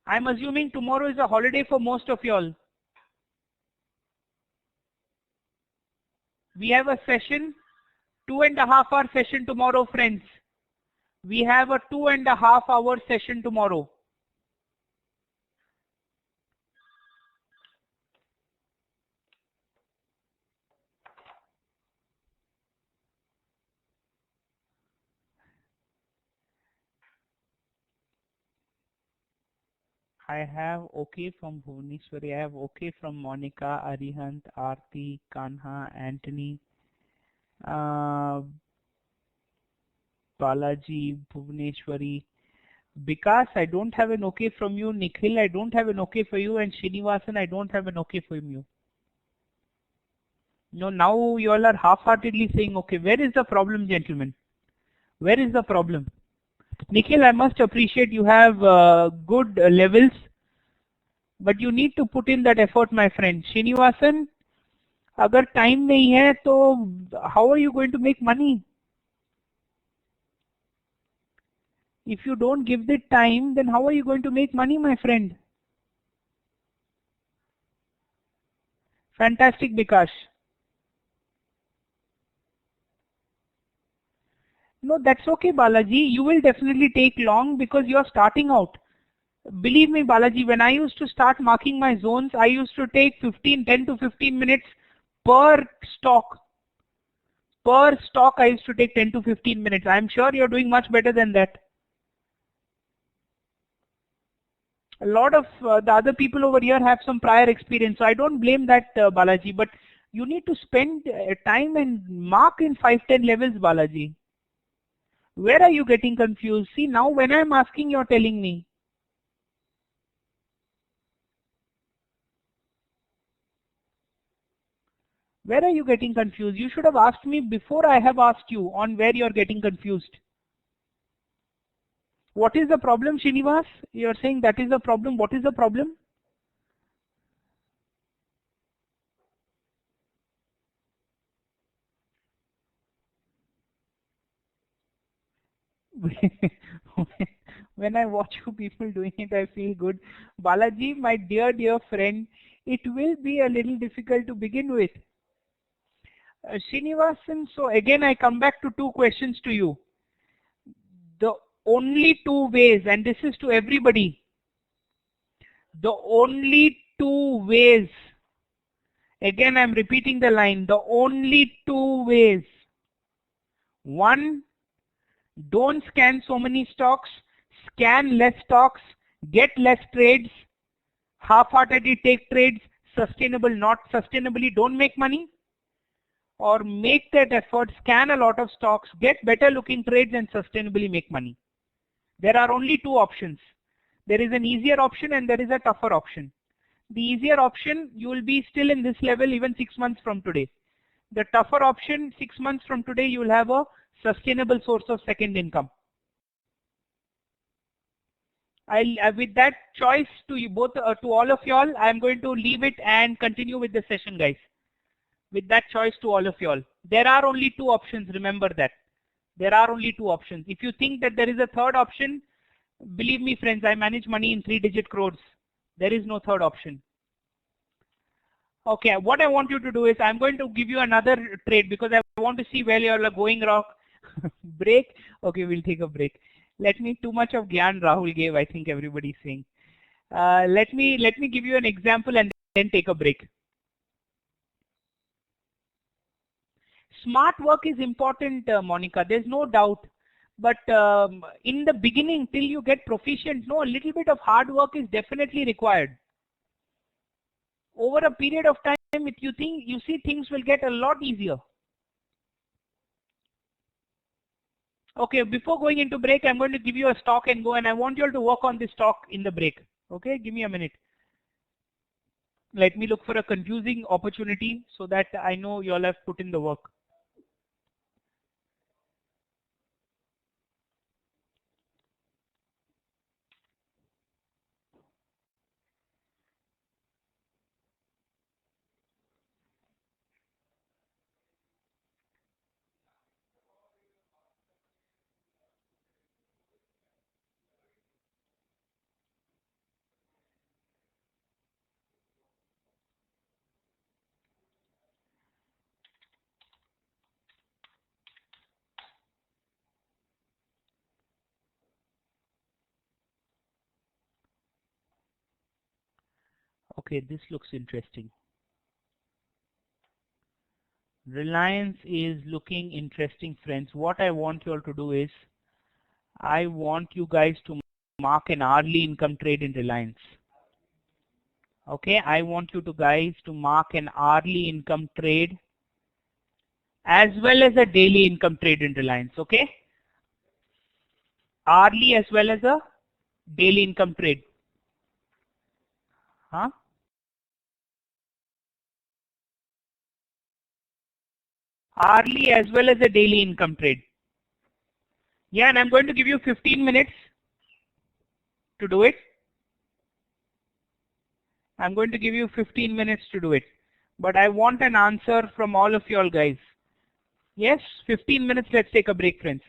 I'm assuming tomorrow is a holiday for most of you all. We have a session, 2.5-hour session tomorrow, friends. We have a 2.5-hour session tomorrow. I have okay from Bhuvaneshwari, I have okay from Monica, Arihant, Aarti, Kanha, Anthony, Balaji, Bhuvaneshwari. Vikas, I don't have an okay from you. Nikhil, I don't have an okay for you. And Srinivasan, I don't have an okay from you. No, now you all are half-heartedly saying okay. Where is the problem, gentlemen? Where is the problem? Nikhil, I must appreciate you have good levels, but you need to put in that effort, my friend. Srinivasan, अगर time नहीं है तो how are you going to make money? If you don't give the time, then how are you going to make money, my friend? Fantastic, Bikash. No, that's okay, Balaji. You will definitely take long because you're starting out. Believe me, Balaji, when I used to start marking my zones, I used to take 10 to 15 minutes per stock. Per stock, I used to take 10 to 15 minutes. I'm sure you're doing much better than that. A lot of the other people over here have some prior experience, so I don't blame that, Balaji. But you need to spend time and mark in 5-10 levels, Balaji. Where are you getting confused? See, now when I'm asking, you're telling me. Where are you getting confused? You should have asked me before I have asked you on where you're getting confused. What is the problem, Srinivas? You're saying that is the problem. What is the problem? When I watch you people doing it, I feel good. Balaji, my dear friend, it will be a little difficult to begin with. Srinivasan, so again I come back to two questions to you. The only two ways, and this is to everybody, the only two ways, again I'm repeating the line, the only two ways. One, don't scan so many stocks, scan less stocks, get less trades, half-heartedly take trades, sustainable, not sustainably, don't make money. Or make that effort, scan a lot of stocks, get better looking trades and sustainably make money. There are only two options. There is an easier option and there is a tougher option. The easier option, you will be still in this level even 6 months from today. The tougher option, 6 months from today, you will have a sustainable source of second income. With that choice to you both, to all of you all, I am going to leave it and continue with the session, guys. With that choice to all of you all. There are only two options, remember that. There are only two options. If you think that there is a third option, believe me friends, I manage money in 3-digit crores. There is no third option. Okay, what I want you to do is I'm going to give you another trade because I want to see where you all are going, Rock. Break? Okay, we'll take a break. Let me, too much of Gyan Rahul gave, I think everybody's saying. Let me give you an example and then take a break. Smart work is important, Monica, there's no doubt. But in the beginning, till you get proficient, no, a little bit of hard work is definitely required. Over a period of time, if you think, you see, things will get a lot easier. Okay, before going into break, I'm going to give you a stock and go, and I want you all to work on this stock in the break. Okay, give me a minute. Let me look for a confusing opportunity so that I know you all have put in the work. Okay, this looks interesting. Reliance is looking interesting, friends. What I want you all to do is, I want you guys to mark an hourly income trade in Reliance. Okay, I want you to guys to mark an hourly income trade as well as a daily income trade in Reliance. Okay, hourly as well as a daily income trade. Huh? Hourly as well as a daily income trade. Yeah, and I'm going to give you 15 minutes to do it. I'm going to give you 15 minutes to do it. But I want an answer from all of you all guys. Yes, 15 minutes. Let's take a break, friends.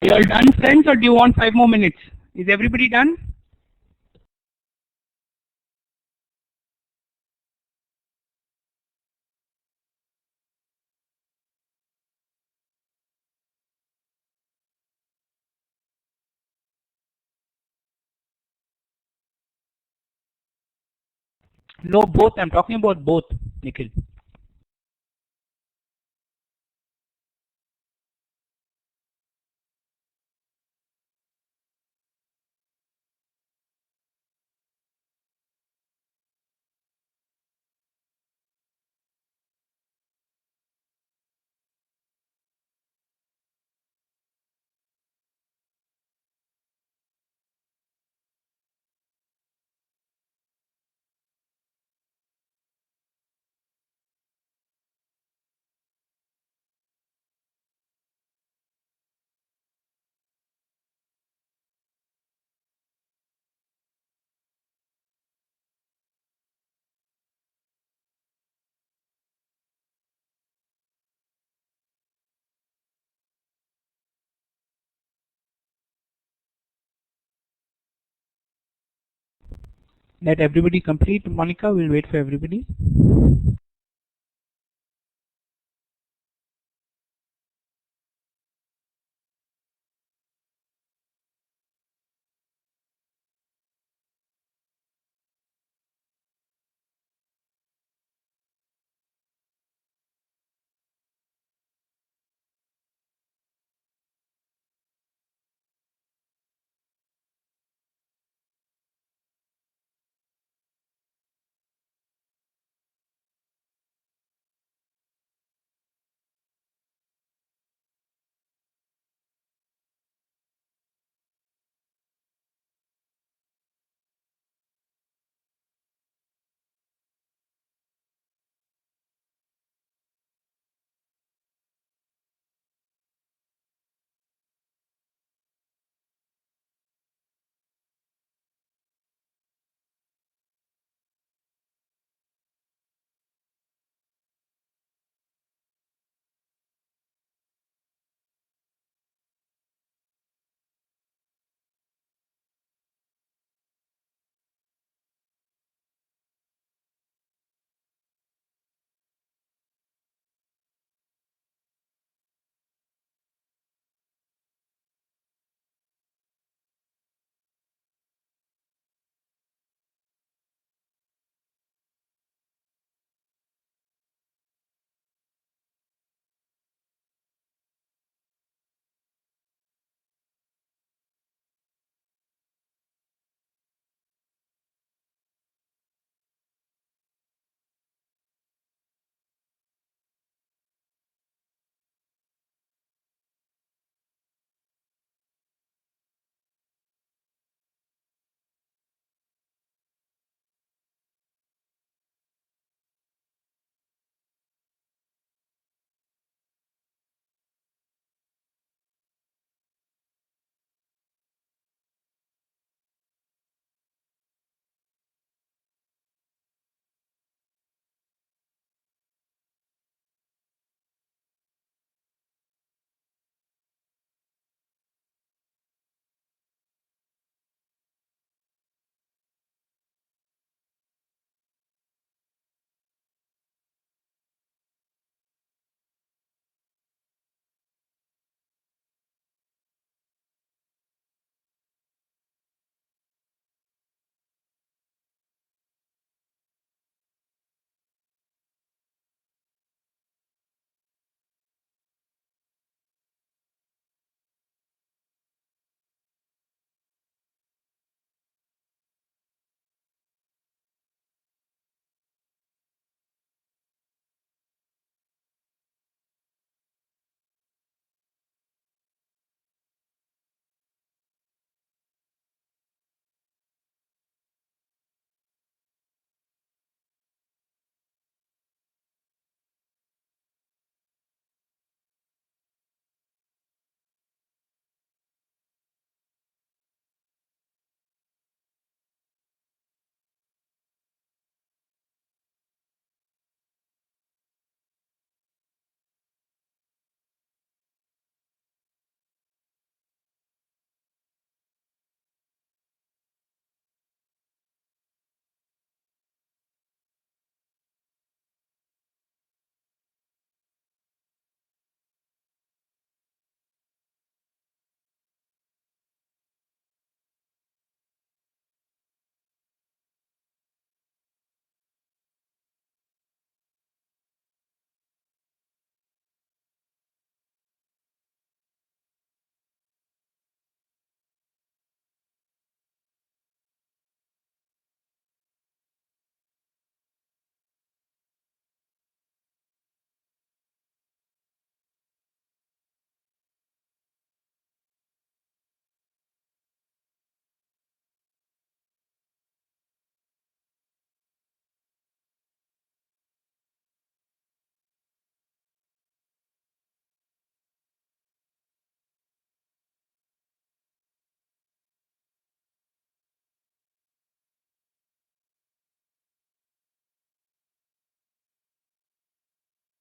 You all done, friends, or do you want 5 more minutes? Is everybody done? No, both. I'm talking about both, Nikhil. Let everybody complete. Monica, we'll wait for everybody.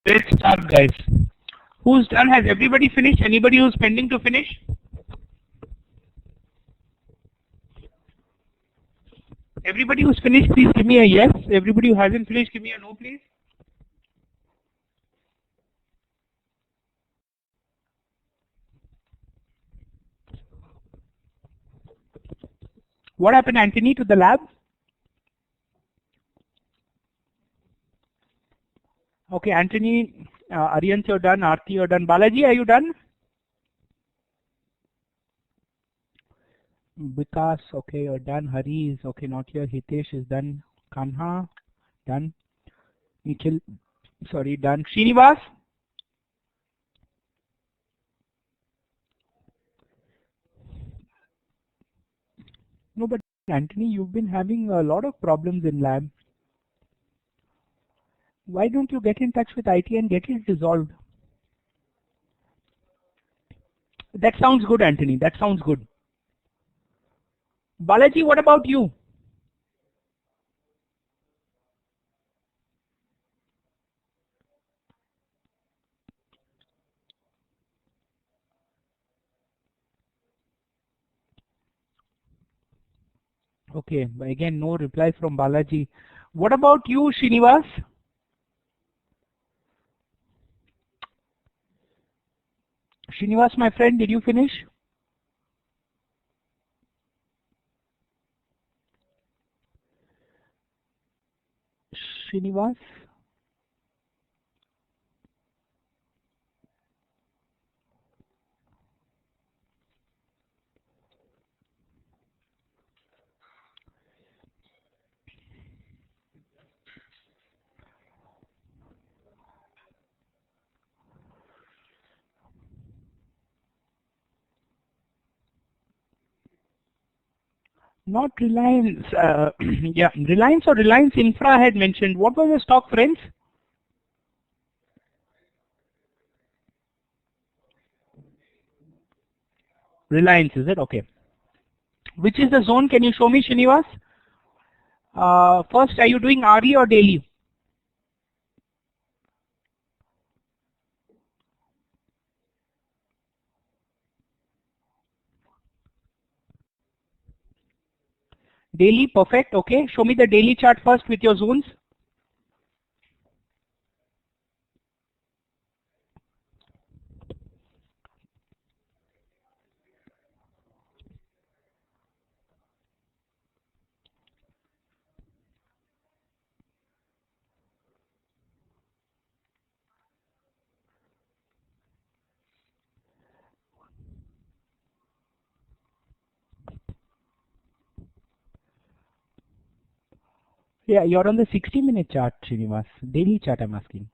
Let's start, guys. Who's done? Has everybody finished? Anybody who's pending to finish? Everybody who's finished, please give me a yes. Everybody who hasn't finished, give me a no, please. What happened, Anthony, to the lab? Okay, Anthony, Aryan, you're done. Aarti, you're done. Balaji, are you done? Vikas, okay, you're done. Hari is okay, not here. Hitesh is done. Kanha, done. Nikhil, sorry, done. Srinivas? No, but Anthony, you've been having a lot of problems in lab. Why don't you get in touch with IT and get it resolved? That sounds good, Anthony. That sounds good. Balaji, what about you? Okay, again, no reply from Balaji. What about you, Srinivas? Srinivas, my friend, did you finish? Srinivas? Not Reliance. Yeah, Reliance or Reliance Infra had mentioned. What was the stock, friends? Reliance, is it? Okay. Which is the zone? Can you show me, Srinivas? First, are you doing RE or daily? Daily, perfect. Okay. Show me the daily chart first with your zones. Yeah, you're on the 60-minute chart, Srinivas. Daily chart, I'm asking.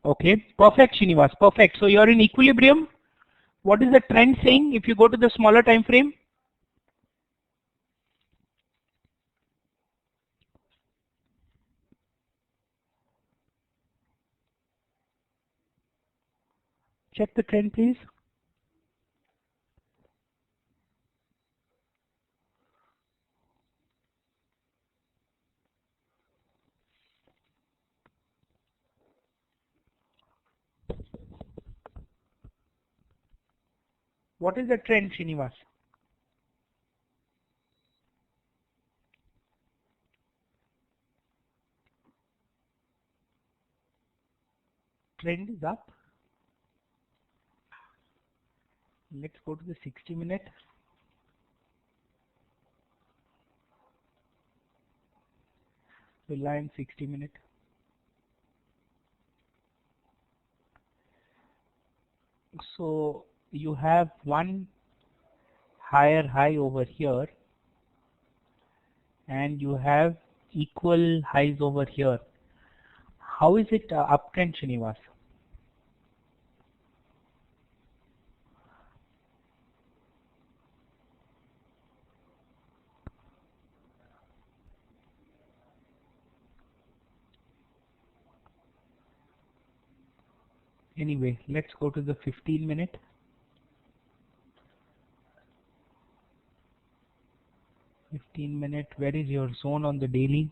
Okay, perfect, Srinivas. Perfect. So you're in equilibrium. What is the trend saying if you go to the smaller time frame? Check the trend, please. What is the trend, Srinivas? Trend is up. Let's go to the 60-minute. Reliance 60-minute. So you have one higher high over here and you have equal highs over here. How is it uptrend, Srinivas? Anyway, let's go to the 15 minute. Where is your zone on the daily?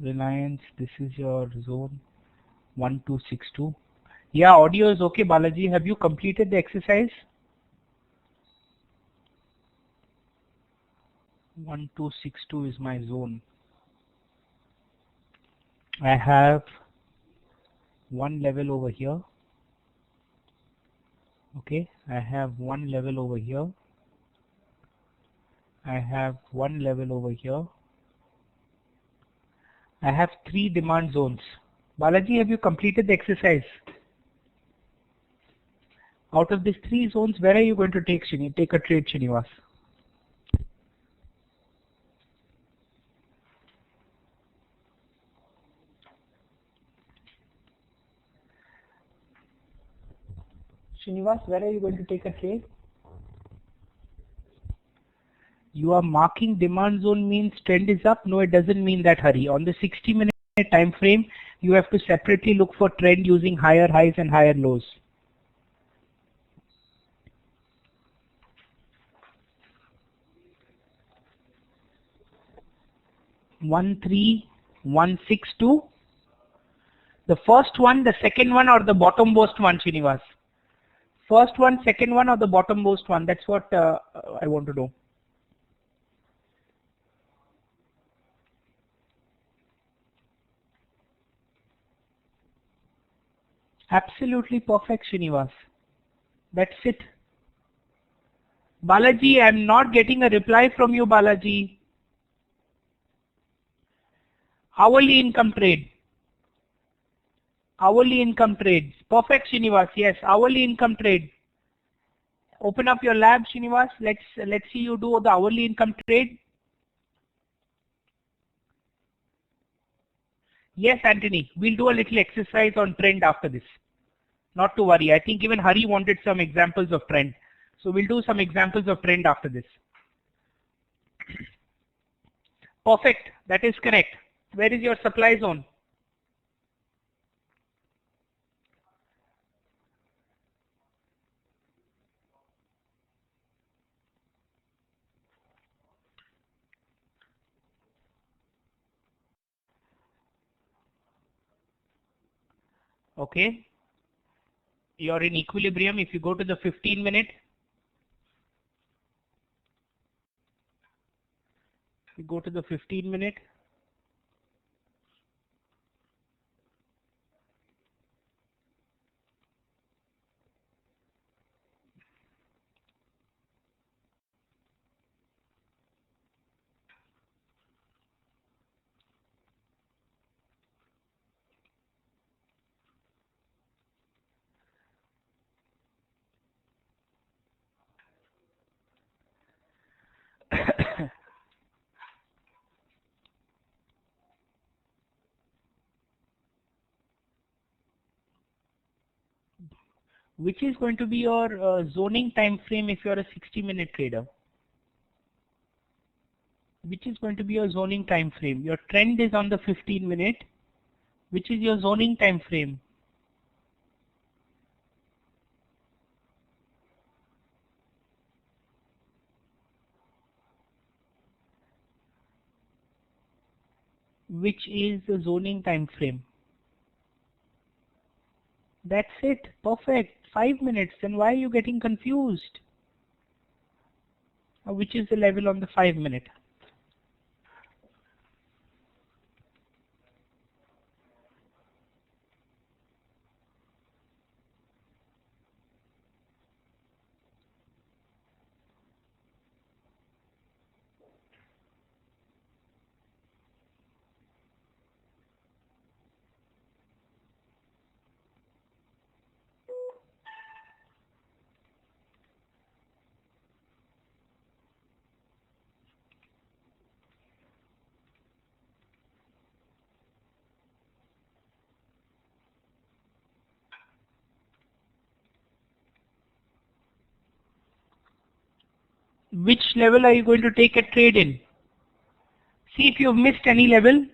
Reliance, this is your zone 1262. Yeah, audio is okay, Balaji. Have you completed the exercise? 1262 is my zone. I have one level over here. Okay, I have one level over here. I have one level over here. I have 3 demand zones. Balaji, have you completed the exercise? Out of these 3 zones, where are you going to take a trade, Srinivas? Srinivas, where are you going to take a trade? You are marking demand zone means trend is up. No, it doesn't mean that, Hari. On the 60-minute time frame, you have to separately look for trend using higher highs and higher lows. One, 3, 1, 6, 2. The first one, the second one, or the bottom most one, Srinivas? First one, second one, or the bottom most one? That's what I want to know. Absolutely perfect, Srinivas. That's it. Balaji, I'm not getting a reply from you, Balaji. Hourly income trade. Hourly income trade. Perfect, Srinivas. Yes, hourly income trade. Open up your lab, Srinivas. Let's see you do the hourly income trade. Yes, Anthony. We'll do a little exercise on trend after this. Not to worry. I think even Hari wanted some examples of trend. So we'll do some examples of trend after this. Perfect. That is correct. Where is your supply zone? Okay. You're in equilibrium. If you go to the 15 minute, you go to the 15 minute. Which is going to be your zoning time frame if you're a 60-minute trader? Which is going to be your zoning time frame? Your trend is on the 15 minute. Which is your zoning time frame? Which is the zoning time frame? That's it. Perfect. 5 minutes. Then why are you getting confused? Which is the level on the 5 minute? Which level are you going to take a trade in? See if you've missed any level.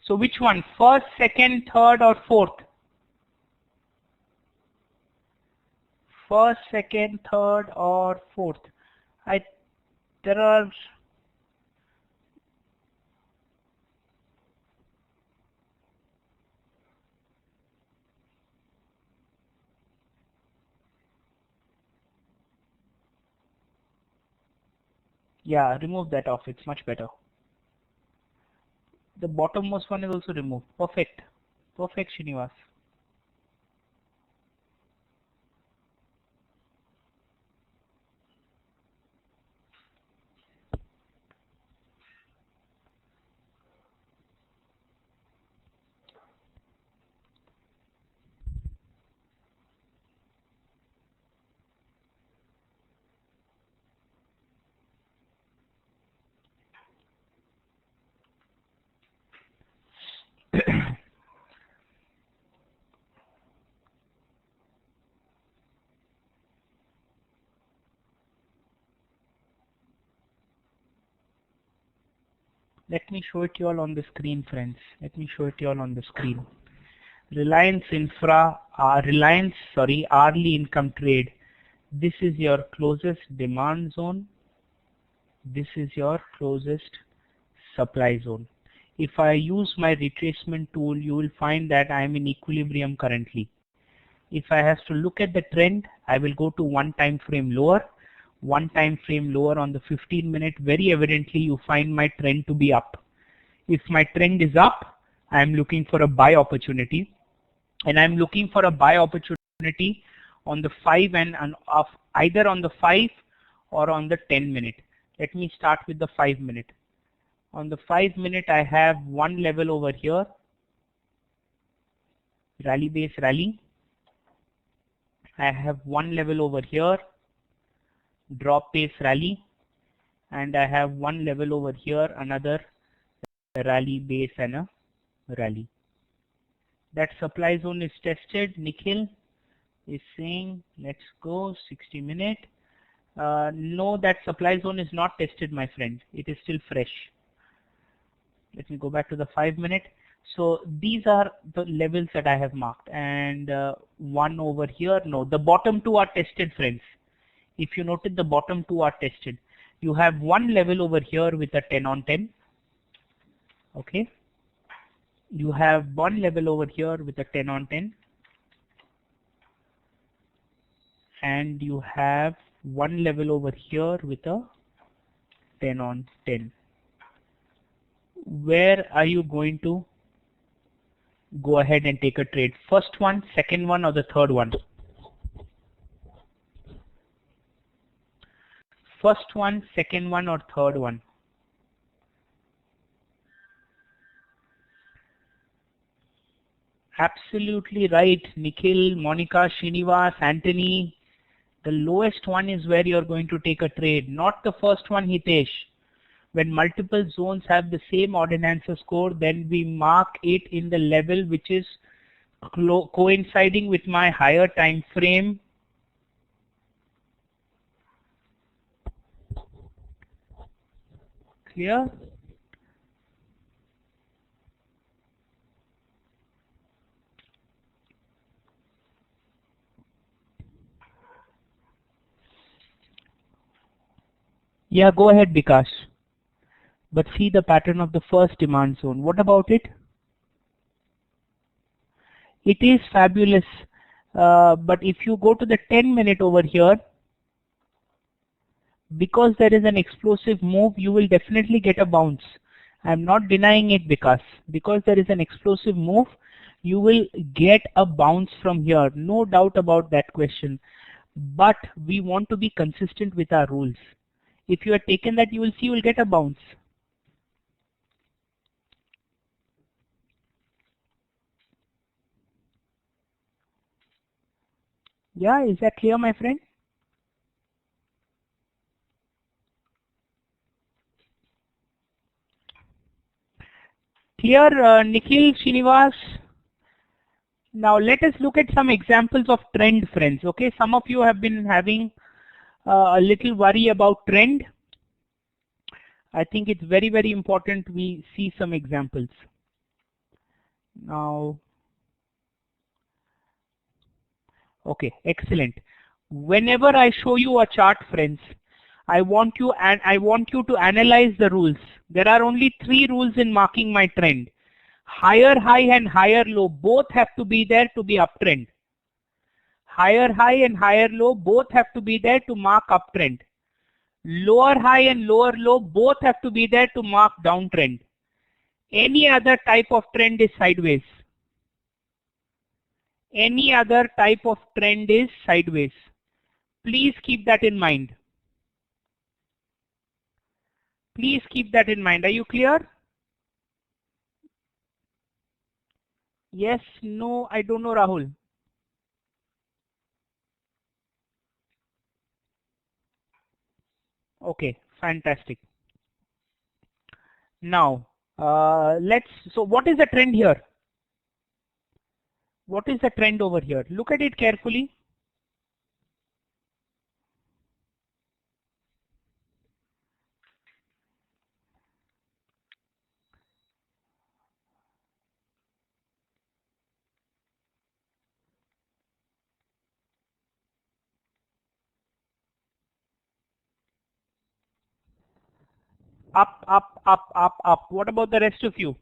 So which one? First, second, third, or fourth? First, second, third, or fourth? There are. Yeah, remove that off. It's much better. The bottommost one is also removed. Perfect. Perfect, Srinivas. Let me show it to you all on the screen, friends. Let me show it to you all on the screen. Reliance Infra, hourly income trade. This is your closest demand zone. This is your closest supply zone. If I use my retracement tool, you will find that I am in equilibrium currently. If I have to look at the trend, I will go to one time frame lower on the 15-minute. Very evidently, you find my trend to be up. If my trend is up, I am looking for a buy opportunity, and I am looking for a buy opportunity on the 5 and either on the 5 or on the 10-minute. Let me start with the 5-minute. On the 5-minute, I have one level over here, rally base rally. I have one level over here, drop base rally, and I have one level over here, another rally base and a rally. That supply zone is tested. Nikhil is saying, let's go 60-minute. No, that supply zone is not tested, my friend. It is still fresh. Let me go back to the 5-minute. So these are the levels that I have marked, and one over here. No, the bottom two are tested, friends. If you noted, the bottom two are tested. You have one level over here with a 10 on 10. Okay. You have one level over here with a 10 on 10. And you have one level over here with a 10 on 10. Where are you going to go ahead and take a trade? First one, second one, or the third one? First one, second one, or third one? Absolutely right, Nikhil, Monica, Srinivas, Anthony. The lowest one is where you're going to take a trade, not the first one, Hitesh. When multiple zones have the same ordinances score, then we mark it in the level which is coinciding with my higher time frame. Clear? Yeah, go ahead, Bikash. But see the pattern of the first demand zone. What about it? It is fabulous. But if you go to the 10-minute over here, because there is an explosive move, you will definitely get a bounce. I'm not denying it, because there is an explosive move, you will get a bounce from here. No doubt about that question. But we want to be consistent with our rules. If you are taken that, you will see you will get a bounce. Yeah, is that clear, my friend? Clear, Nikhil, Srinivas? Now let us look at some examples of trend, friends. Okay, some of you have been having a little worry about trend. I think it's very, very important we see some examples. Now, okay, excellent. Whenever I show you a chart, friends, I want you to analyze the rules. There are only 3 rules in marking my trend. Higher high and higher low both have to be there to be uptrend. Higher high and higher low both have to be there to mark uptrend. Lower high and lower low both have to be there to mark downtrend. Any other type of trend is sideways. Any other type of trend is sideways. Please keep that in mind. Please keep that in mind. Are you clear? Yes, no, I don't know, Rahul. Okay, fantastic. Now, so what is the trend here? What is the trend over here? Look at it carefully. Up, up, up, up, up. What about the rest of you?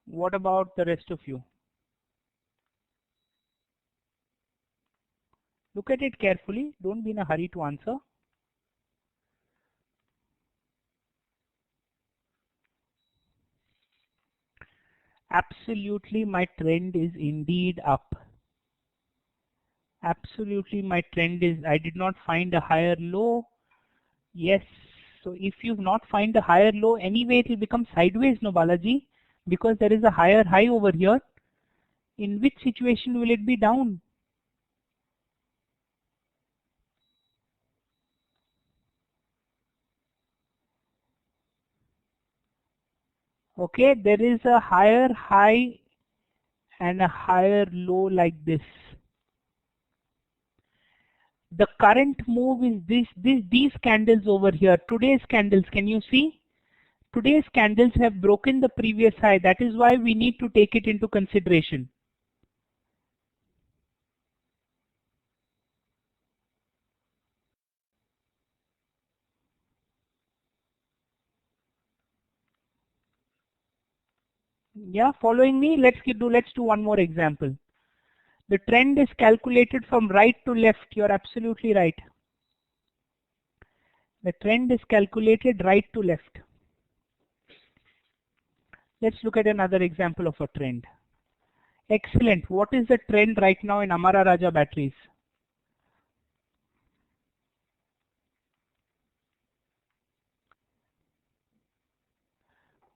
What about the rest of you? Look at it carefully. Don't be in a hurry to answer. Absolutely, my trend is indeed up. Absolutely, my trend is, I did not find a higher low. Yes. So if you've not find a higher low, anyway, it will become sideways, no, Balaji, because there is a higher high over here. In which situation will it be down? Okay, there is a higher high and a higher low like this. The current move is these candles over here. Today's candles, can you see? Today's candles have broken the previous high. That is why we need to take it into consideration. Yeah, following me? Let's do one more example. The trend is calculated from right to left. You're absolutely right. The trend is calculated right to left. Let's look at another example of a trend. Excellent. What is the trend right now in Amara Raja batteries?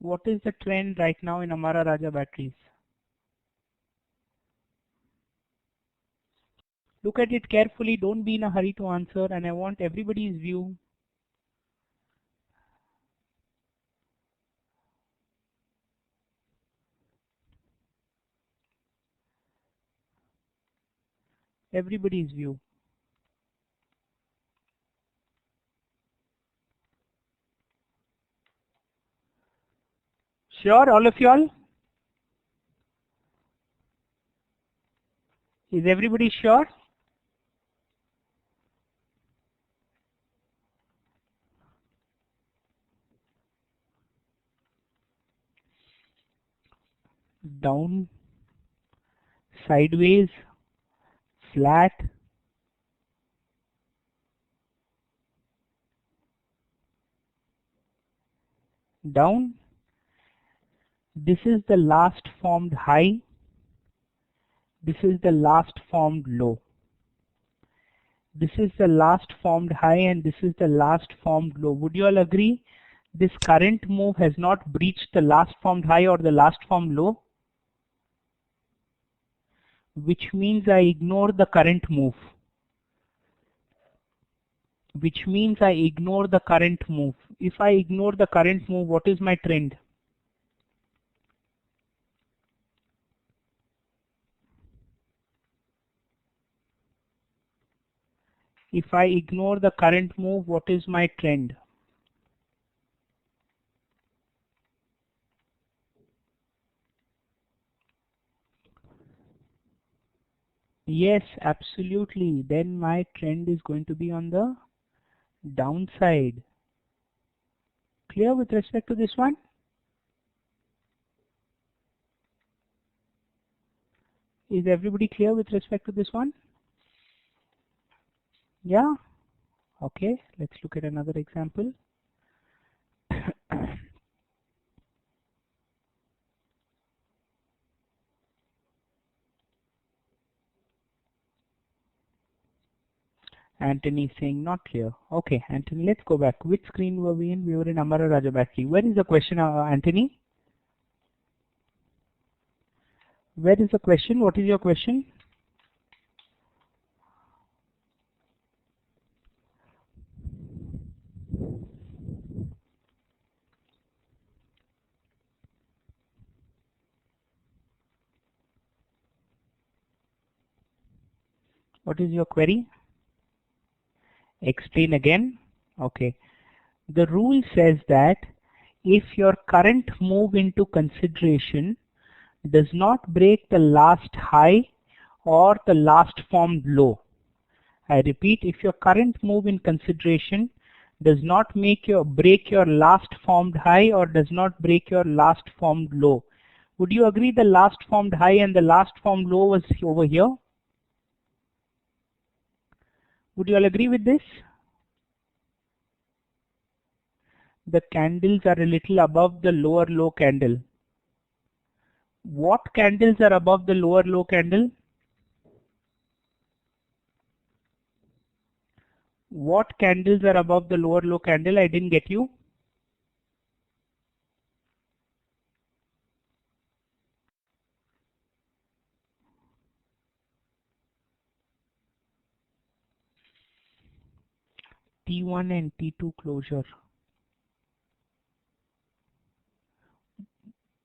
What is the trend right now in Amara Raja batteries? Look at it carefully. Don't be in a hurry to answer, and I want everybody's view. Everybody's view. Sure, all of y'all? Is everybody sure? Down, sideways, flat, down. This is the last formed high. This is the last formed low. This is the last formed high and this is the last formed low. Would you all agree? This current move has not breached the last formed high or the last formed low, which means I ignore the current move. Which means I ignore the current move. If I ignore the current move, what is my trend? If I ignore the current move, what is my trend? Yes, absolutely. Then my trend is going to be on the downside. Clear with respect to this one? Is everybody clear with respect to this one? Yeah? Okay, let's look at another example. Anthony saying not clear. Okay, Anthony, let's go back. Which screen were we in? We were in Amara Raja battery. Where is the question, Anthony? Where is the question? What is your question? What is your query? Explain again. Okay. The rule says that if your current move into consideration does not break the last high or the last formed low. I repeat, if your current move in consideration does not break your last formed high or does not break your last formed low. Would you agree the last formed high and the last formed low was over here? Would you all agree with this? The candles are a little above the lower low candle. What candles are above the lower low candle? What candles are above the lower low candle? I didn't get you. T1 and T2 closure.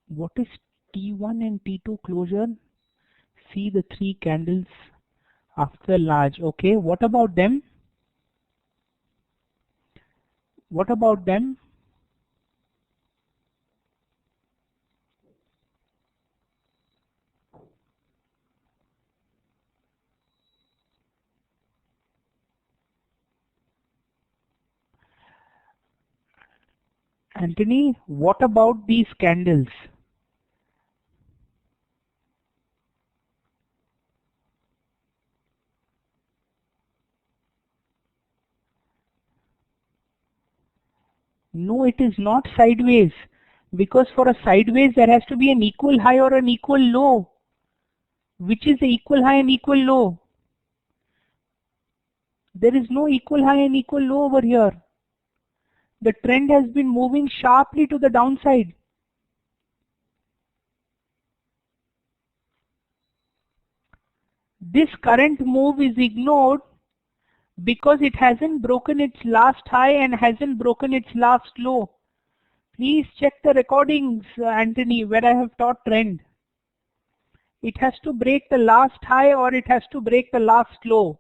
What is T1 and T2 closure? See the three candles after large. Okay, what about them? What about them? Anthony, what about these candles? No, it is not sideways. Because for a sideways, there has to be an equal high or an equal low. Which is the equal high and equal low? There is no equal high and equal low over here. The trend has been moving sharply to the downside. This current move is ignored because it hasn't broken its last high and hasn't broken its last low. Please check the recordings, Anthony, where I have taught trend. It has to break the last high or it has to break the last low.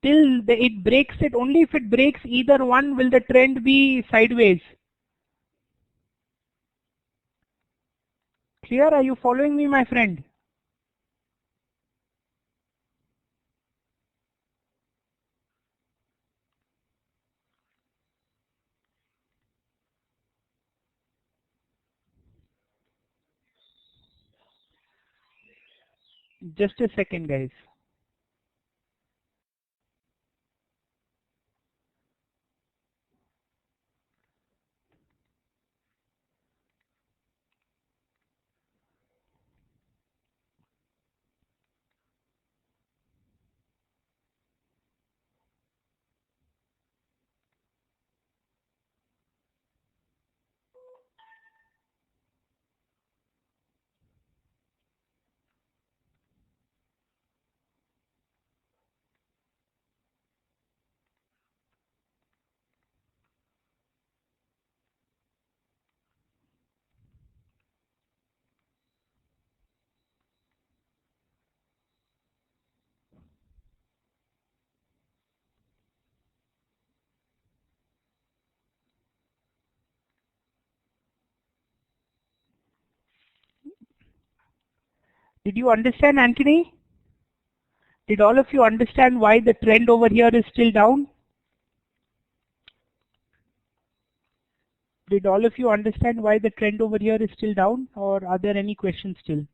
Till it breaks it, only if it breaks either one will the trend be sideways. Clear? Are you following me, my friend? Just a second, guys. Did you understand, Anthony? Did all of you understand why the trend over here is still down? Did all of you understand why the trend over here is still down, or are there any questions still?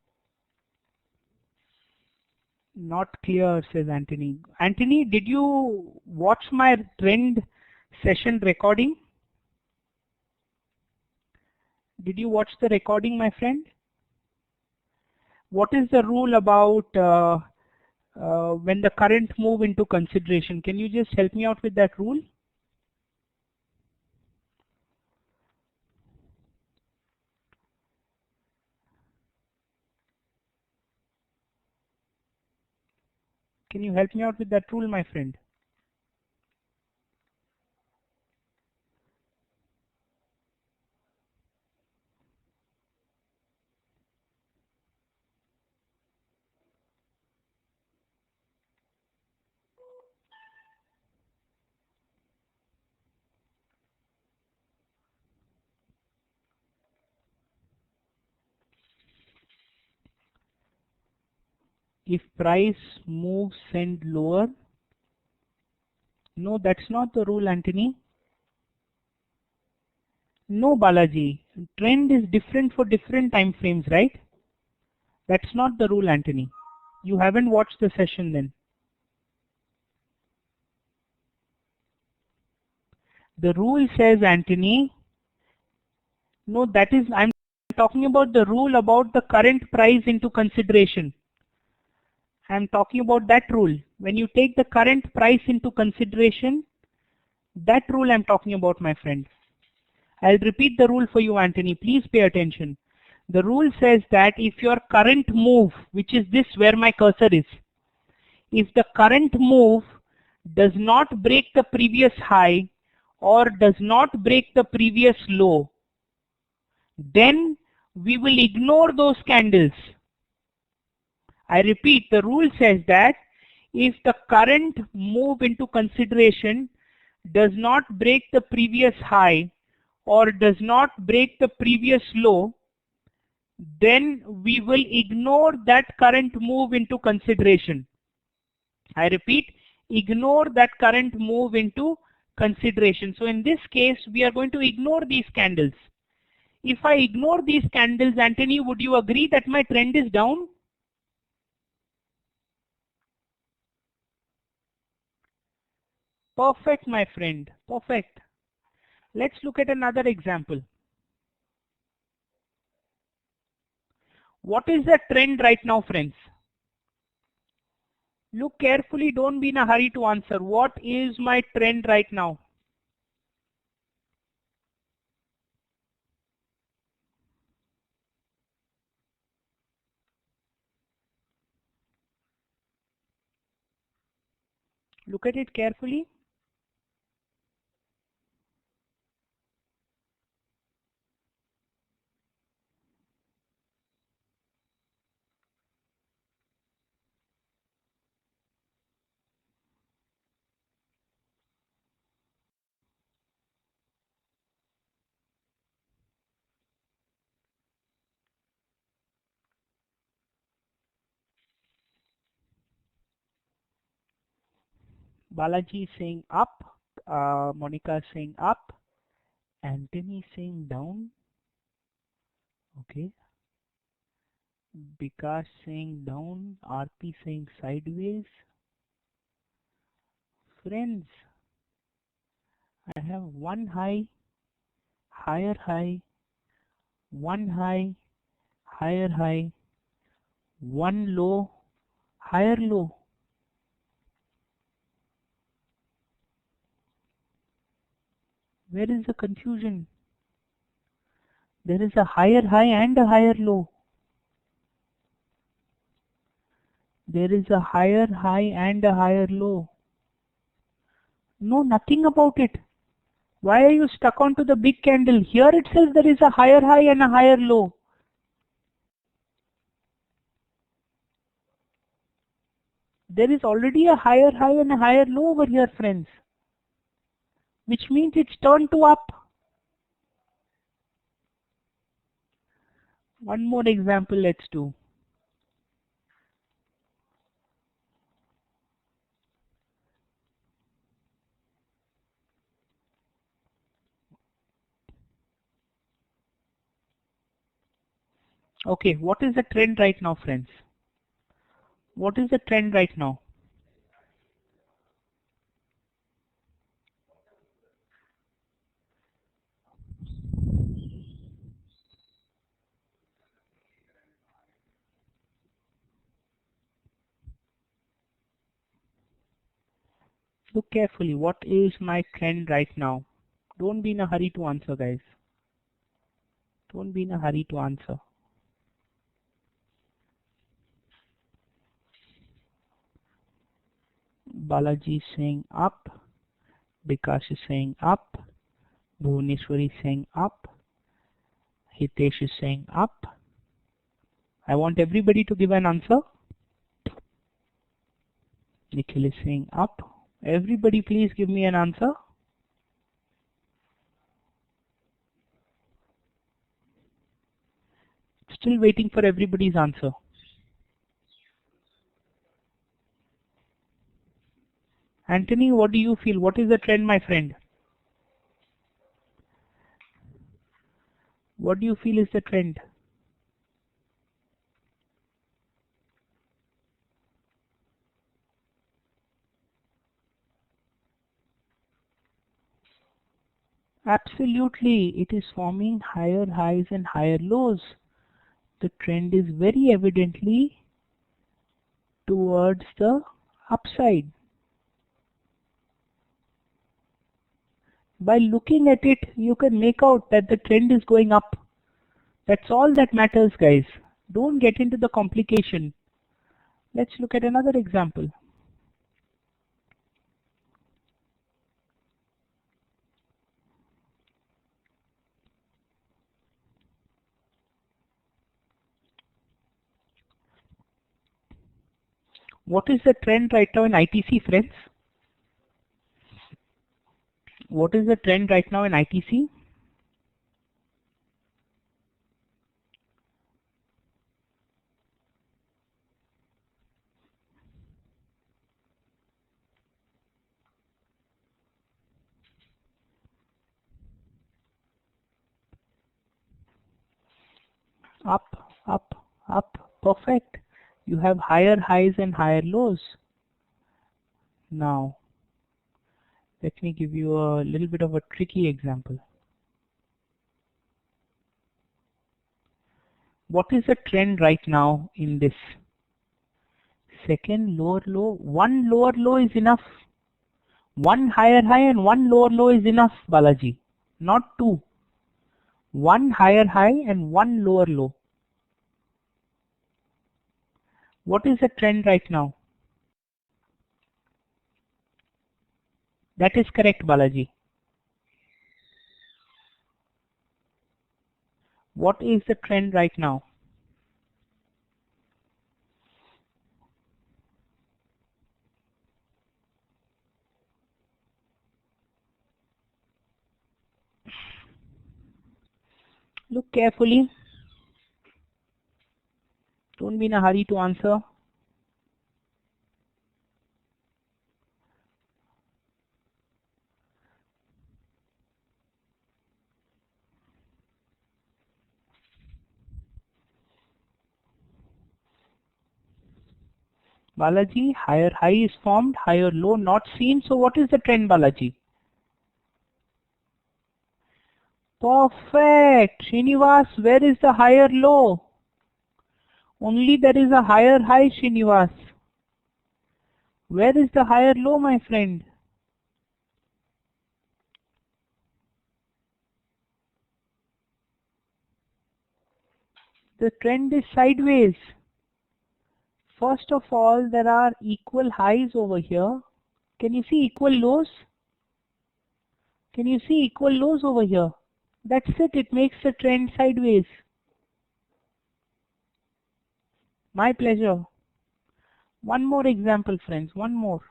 Not clear, says Anthony. Anthony, did you watch my trend session recording? Did you watch the recording, my friend? What is the rule about when the current move into consideration? Can you just help me out with that rule? Can you help me out with that rule, my friend? If price moves and lower. No, that's not the rule, Anthony. No, Balaji. Trend is different for different time frames, right? That's not the rule, Anthony. You haven't watched the session then. The rule says, Anthony, no, that is, I'm talking about the rule about the current price into consideration. I'm talking about that rule. When you take the current price into consideration, that rule I'm talking about, my friend. I'll repeat the rule for you, Anthony. Please pay attention. The rule says that if your current move, which is this where my cursor is, if the current move does not break the previous high or does not break the previous low, then we will ignore those candles. I repeat, the rule says that if the current move into consideration does not break the previous high or does not break the previous low, then we will ignore that current move into consideration. I repeat, ignore that current move into consideration. So in this case, we are going to ignore these candles. If I ignore these candles, Anthony, would you agree that my trend is down? Perfect, my friend. Perfect. Let's look at another example. What is the trend right now, friends? Look carefully, don't be in a hurry to answer. What is my trend right now? Look at it carefully. Balaji is saying up, Monica is saying up, Anthony is saying down. Okay. Bikash saying down, Aarti saying sideways. Friends, I have one high, higher high, one high, higher high, one low, higher low. Where is the confusion? There is a higher high and a higher low. There is a higher high and a higher low. No, nothing about it. Why are you stuck onto the big candle? Here itself there is a higher high and a higher low. There is already a higher high and a higher low over here, friends. Which means it's turned to up. One more example let's do. Okay, what is the trend right now, friends? What is the trend right now? Look carefully. What is my trend right now? Don't be in a hurry to answer, guys. Don't be in a hurry to answer. Balaji is saying up. Bikash is saying up. Bhuvaneshwari is saying up. Hitesh is saying up. I want everybody to give an answer. Nikhil is saying up. Everybody please give me an answer. Still waiting for everybody's answer. Anthony, what do you feel? What is the trend, my friend? What do you feel is the trend? Absolutely, it is forming higher highs and higher lows. The trend is very evidently towards the upside. By looking at it, you can make out that the trend is going up. That's all that matters, guys. Don't get into the complication. Let's look at another example. What is the trend right now in ITC, friends? What is the trend right now in ITC? Up, up, up. Perfect. You have higher highs and higher lows. Now, let me give you a little bit of a tricky example. What is the trend right now in this? Second lower low. One lower low is enough. One higher high and one lower low is enough, Balaji. Not two. One higher high and one lower low. What is the trend right now? That is correct, Balaji. What is the trend right now? Look carefully. Don't be in a hurry to answer. Balaji, higher high is formed, higher low not seen. So what is the trend, Balaji? Perfect. Srinivas, where is the higher low? Only there is a higher high, Srinivas. Where is the higher low, my friend? The trend is sideways. First of all, there are equal highs over here. Can you see equal lows? Can you see equal lows over here? That's it. It makes the trend sideways. My pleasure. One more example, friends. One more.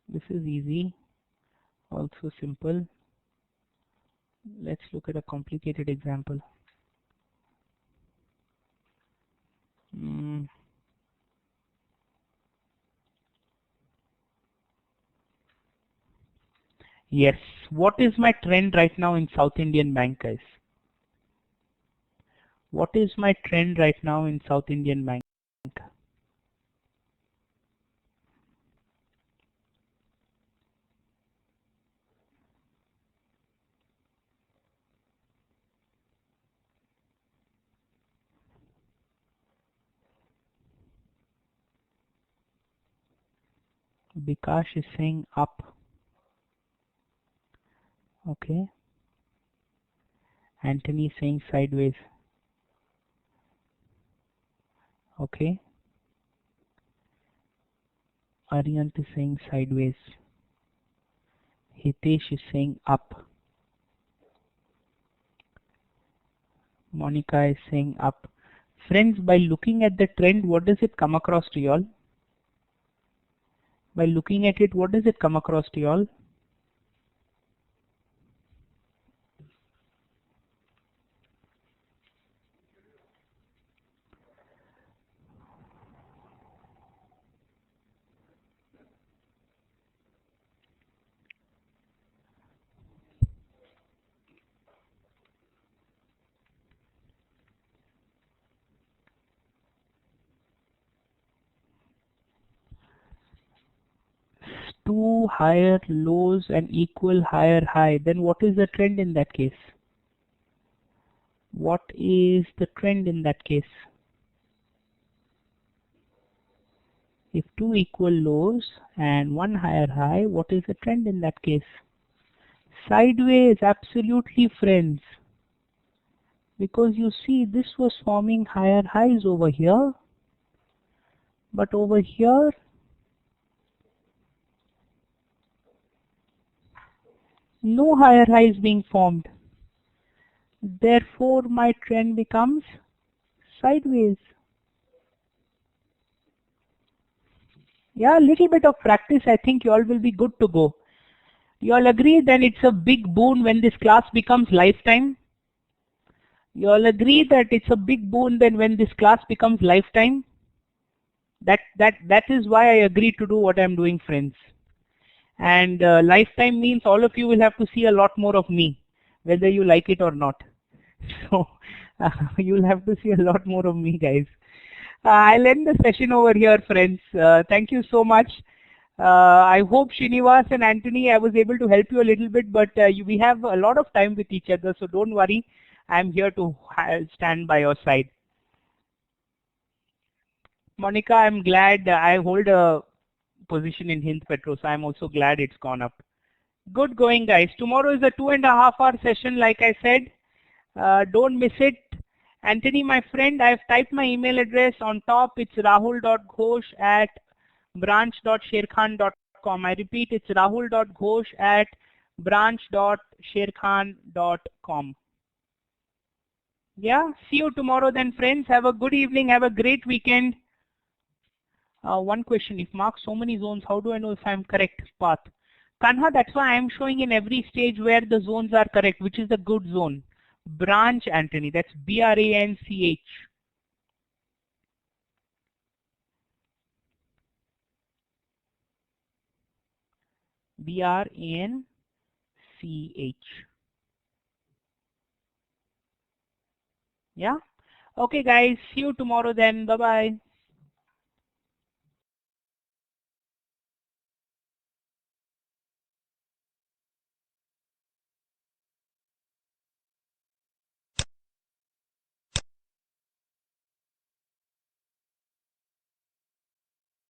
This is easy. Also simple. Let's look at a complicated example. Hmm. Yes. What is my trend right now in South Indian Bank, guys? What is my trend right now in South Indian Bank? Bikash is saying up. Okay. Anthony is saying sideways. Okay. Aryant is saying sideways. Hitesh is saying up. Monica is saying up. Friends, by looking at the trend, what does it come across to y'all? By looking at it, what does it come across to y'all? Two higher lows and equal higher high. Then what is the trend in that case? What is the trend in that case? If two equal lows and one higher high, what is the trend in that case? Sideways, absolutely, friends. Because you see, this was forming higher highs over here. But over here, no higher highs being formed. Therefore, my trend becomes sideways. Yeah, a little bit of practice, I think you all will be good to go. You all agree then it's a big boon when this class becomes lifetime? You all agree that it's a big boon then when this class becomes lifetime? That is why I agreed to do what I'm doing, friends. And lifetime means all of you will have to see a lot more of me, whether you like it or not. So you'll have to see a lot more of me, guys. I'll end the session over here, friends. Thank you so much. I hope Srinivas and Anthony, I was able to help you a little bit, but we have a lot of time with each other, so don't worry. I'm here to stand by your side. Monica, I'm glad I hold a position in Hind Petro, so I'm also glad it's gone up. Good going, guys. Tomorrow is a 2.5 hour session, like I said. Don't miss it. Anthony, my friend, I've typed my email address on top. It's rahul.ghosh@branch.sherkhan.com. I repeat, it's rahul.ghosh@branch.sherkhan.com. Yeah, see you tomorrow then, friends. Have a good evening. Have a great weekend. One question, if mark so many zones, how do I know if I'm correct path? Kanha, that's why I'm showing in every stage where the zones are correct, which is the good zone. Branch, Anthony, that's B-R-A-N-C-H. B-R-A-N-C-H. Yeah? Okay, guys, see you tomorrow then. Bye-bye.